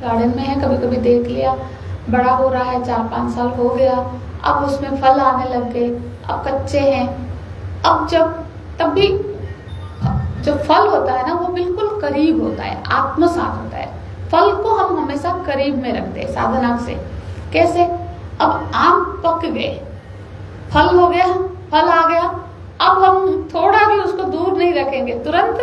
गार्डन में है, कभी कभी देख लिया, बड़ा हो रहा है, 4-5 साल हो गया, अब उसमें फल आने लग गए, अब कच्चे हैं। अब तब भी जो फल होता है ना वो बिल्कुल करीब होता है, आत्मसात होता है। फल को हम हमेशा करीब में रखते हैं साधना से। कैसे? अब आम पक गए, फल हो गया, फल आ गया, अब हम थोड़ा भी उसको दूर नहीं रखेंगे, तुरंत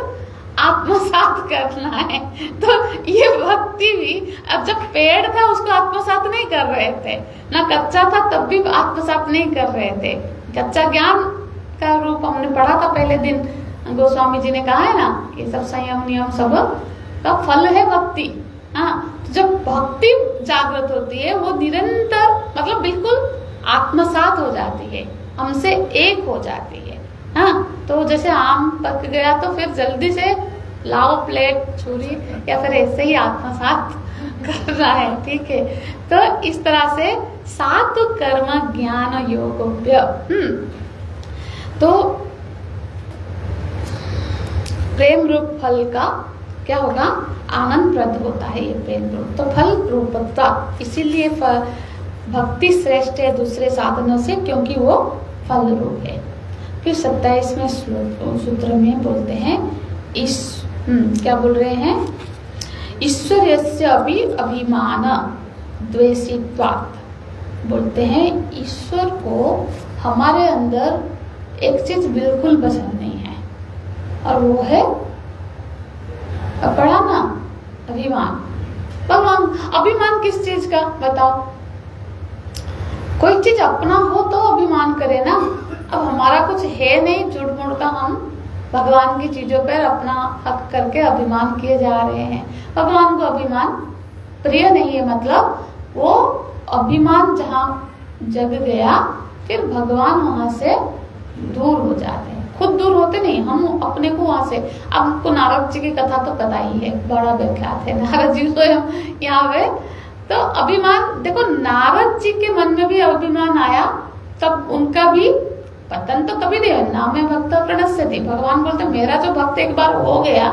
आत्मसात करना है। तो ये भक्ति भी, अब जब पेड़ था उसको आत्मसात नहीं कर रहे थे, ना कच्चा था तब भी आत्मसात नहीं कर रहे थे। कच्चा ज्ञान का रूप हमने पढ़ा था पहले दिन, गोस्वामी जी ने कहा है ना, ये सब संयम नियम सब का फल है भक्ति। हाँ, जब भक्ति जागृत होती है वो निरंतर मतलब बिल्कुल आत्मसात हो जाती है, हमसे एक हो जाती है। हाँ, तो जैसे आम पक गया तो फिर जल्दी से लाओ प्लेट, छुरी, या फिर ऐसे ही आत्मसात करना है, ठीक है। तो इस तरह से सात कर्म ज्ञान योगोभ्य, तो प्रेम रूप फल का क्या होगा? आनंद प्रद होता है ये प्रेम रूप, तो फल रूपता, इसीलिए भक्ति श्रेष्ठ है दूसरे साधनों से, क्योंकि वो फल रूप है। फिर 27वें सूत्र में बोलते हैं क्या बोल रहे हैं? ईश्वर्यस्य अभी अभिमान द्वेषित्वात्, बोलते हैं ईश्वर को हमारे अंदर एक चीज बिल्कुल पसंद नहीं है, और वो है, पढ़ा ना, अभिमान। भगवान अभिमान किस चीज का बताओ? कोई चीज अपना हो तो अभिमान करे ना। अब हमारा कुछ है नहीं, झूठ मूठ का हम भगवान की चीजों पर अपना हक करके अभिमान किए जा रहे हैं। भगवान को अभिमान प्रिय नहीं है, मतलब वो अभिमान जहाँ जग गया फिर भगवान वहां से दूर हो जाते हैं, खुद दूर होते नहीं, हम अपने को वहां से। अब आपको नारद जी की कथा तो पता ही है, बड़ा विख्यात है नारद जी तो यहाँ पे। तो अभिमान देखो, नारद जी के मन में भी अभिमान आया, तब उनका भी पतन तो कभी नहीं है। नामे भक्त प्रणश्यति, भगवान बोलते मेरा जो भक्त एक बार हो गया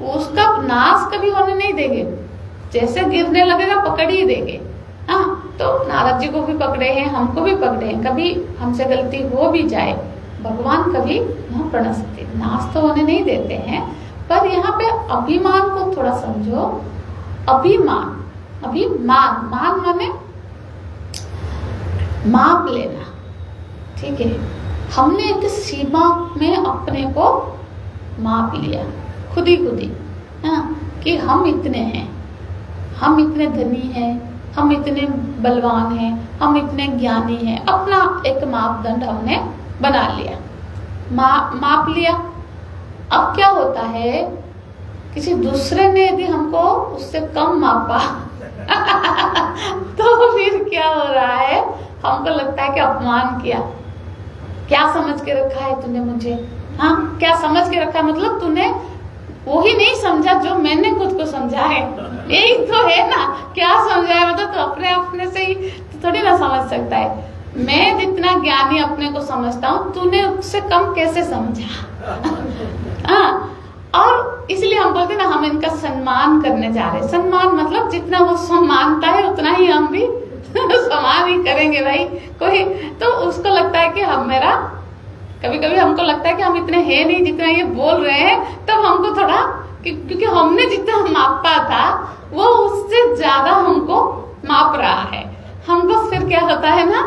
उसका नाश कभी होने नहीं देंगे, जैसे गिरने लगेगा पकड़ ही देंगे। हाँ, तो नारद जी को भी पकड़े हैं, हमको भी पकड़े हैं, कभी हमसे गलती हो भी जाए भगवान कभी न प्रणश्यति, नाश तो होने नहीं देते हैं। पर यहाँ पे अभिमान को थोड़ा समझो। अभिमान मान माने माप लेना, ठीक है। हमने एक सीमा में अपने को माप लिया खुद ही, हाँ, कि हम इतने हैं, हम इतने धनी हैं, हम इतने बलवान हैं, हम इतने ज्ञानी हैं। अपना एक मापदंड हमने बना लिया, माप लिया। अब क्या होता है, किसी दूसरे ने यदि हमको उससे कम मापा तो फिर क्या हो रहा है, हमको लगता है कि अपमान किया। क्या समझ के रखा है तूने मुझे? हाँ, क्या समझ के रखा है? मतलब तूने वो ही नहीं समझा जो मैंने खुद को समझा है। यही तो है ना, क्या समझा है मतलब तो अपने से ही तो थोड़ी ना समझ सकता है। मैं जितना ज्ञानी अपने को समझता हूँ, तूने उससे कम कैसे समझा? हाँ, और इसलिए हम बोलते ना, हम इनका सम्मान करने जा रहे हैं। सम्मान मतलब जितना वो सम्मानता है उतना ही हम भी सम्मान ही करेंगे भाई। कोई तो उसको लगता है कि हम मेरा, कभी कभी हमको लगता है कि हम इतने हैं नहीं जितना ये बोल रहे हैं, तब हमको थोड़ा क्योंकि हमने जितना मापा था वो उससे ज्यादा हमको माप रहा है। हमको फिर क्या होता है ना,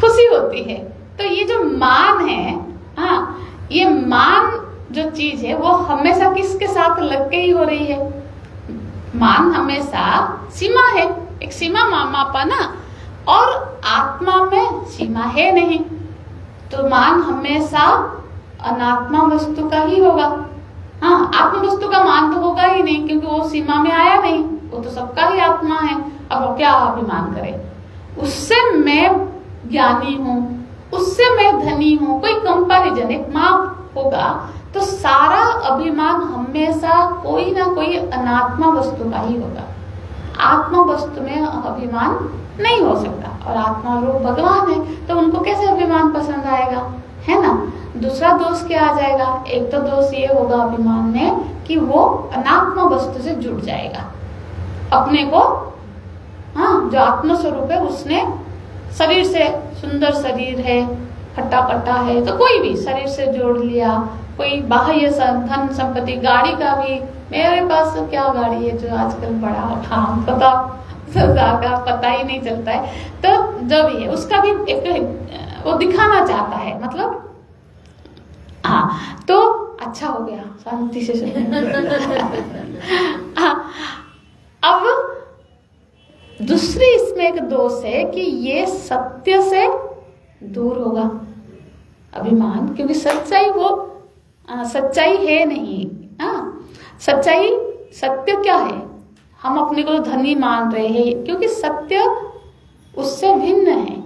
खुशी होती है। तो ये जो मान है, हाँ, ये मान जो चीज है वो हमेशा किसके साथ लग के ही हो रही है। मान हमेशा सीमा है, एक सीमा मापा ना, और आत्मा में सीमा है नहीं, तो मान हमेशा अनात्मा वस्तु का ही होगा। हाँ, आत्म वस्तु का मान तो होगा ही नहीं, क्योंकि वो सीमा में आया नहीं, वो तो सबका ही आत्मा है। अब वो क्या अभिमान करे, उससे मैं ज्ञानी हूँ, उससे मैं धनी हूँ, कोई कंपैरिजन, एक माप होगा, तो सारा अभिमान हमेशा कोई ना कोई अनात्मा वस्तु का ही होगा। आत्मा वस्तु में अभिमान नहीं हो सकता, और आत्मा रूप भगवान है, तो उनको कैसे अभिमान पसंद आएगा, है ना। दूसरा दोष क्या आ जाएगा, एक तो दोष ये होगा अभिमान में कि वो अनात्मा वस्तु से जुड़ जाएगा अपने को। हाँ, जो आत्म स्वरूप है उसने शरीर से, सुंदर शरीर है, हट्टा कट्टा है, तो कोई भी शरीर से जोड़ लिया, कोई बाह्य धन संपत्ति, गाड़ी का भी, मेरे पास क्या गाड़ी है जो आजकल बड़ा, हाँ पता ही नहीं चलता है, तो जो भी है उसका भी एक वो दिखाना चाहता है, मतलब हाँ, तो अच्छा हो गया, शांति से अब दूसरी इसमें एक दोष है कि ये सत्य से दूर होगा अभिमान, क्योंकि सच्चाई वो सच्चाई है नहीं। सच्चाई, सत्य क्या है, हम अपने को धनी मान रहे हैं, क्योंकि सत्य उससे भिन्न है।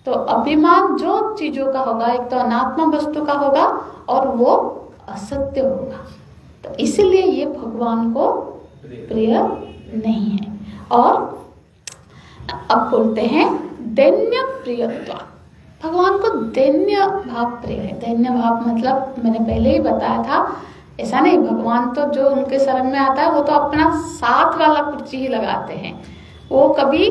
तो अभिमान जो चीजों का होगा, एक तो अनात्मा वस्तु का होगा और वो असत्य होगा, तो इसीलिए ये भगवान को प्रिय नहीं है। और अब बोलते हैं दैन्य प्रियत्व, भगवान को दैन्य भाव प्रिय है। दैन्य भाव मतलब मैंने पहले ही बताया था, ऐसा नहीं भगवान तो जो उनके शरण में आता है वो तो अपना साथ वाला कुर्सी ही लगाते हैं, वो कभी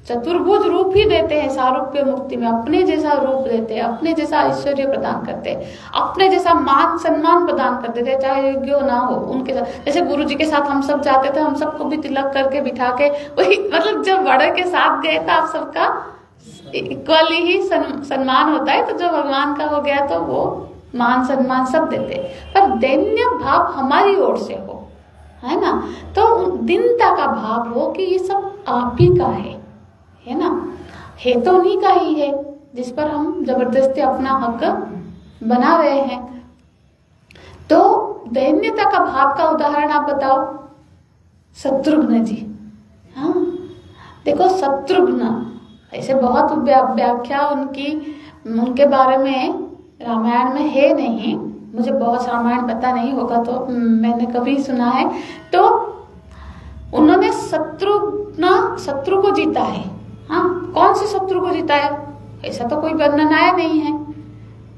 चतुर्भुज रूप ही देते हैं, सारूप्य मुक्ति में अपने जैसा रूप देते हैं, अपने जैसा ऐश्वर्य प्रदान करते हैं, अपने जैसा मान सम्मान प्रदान करते थे, चाहे योग्य ना हो उनके साथ। जैसे गुरु जी के साथ हम सब जाते थे, हम सबको भी तिलक करके बिठा के, वही मतलब जब बड़े के साथ गए तो आप सबका इक्वली ही सम्मान होता है, तो जो भगवान का हो गया तो वो मान सम्मान सब देते, पर दैन्य भाव हमारी ओर से हो, है ना, तो दीनता का भाव हो कि ये सब आप ही का है ना, है तो उन्हीं का ही है जिस पर हम जबरदस्ती अपना हक बना रहे हैं। तो दैन्यता का भाव का उदाहरण आप बताओ, शत्रुघ्न जी। हाँ, देखो शत्रुघ्न, ऐसे बहुत व्याख्या उनके बारे में रामायण में है नहीं, मुझे बहुत रामायण पता नहीं होगा, तो मैंने कभी सुना है, तो उन्होंने शत्रु को जीता है। हाँ, कौन से शत्रु को जीता है, ऐसा तो कोई वर्णन आया नहीं है।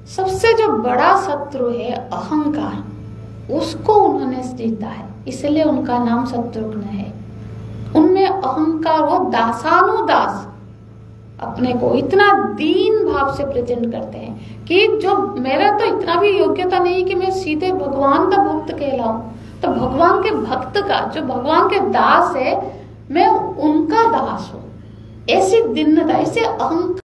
सबसे जो बड़ा शत्रु है अहंकार, उसको उन्होंने जीता है, इसलिए उनका नाम शत्रुघ्न है। उनमें अहंकार, वो दासानुदास अपने को इतना दीन भाव से प्रेजेंट करते हैं कि जो मेरा तो इतना भी योग्यता नहीं कि मैं सीधे भगवान का भक्त कहलाऊं, तो भगवान के भक्त का, जो भगवान के दास है, मैं उनका दास हूं। ऐसी दीनता, ऐसे अहंकार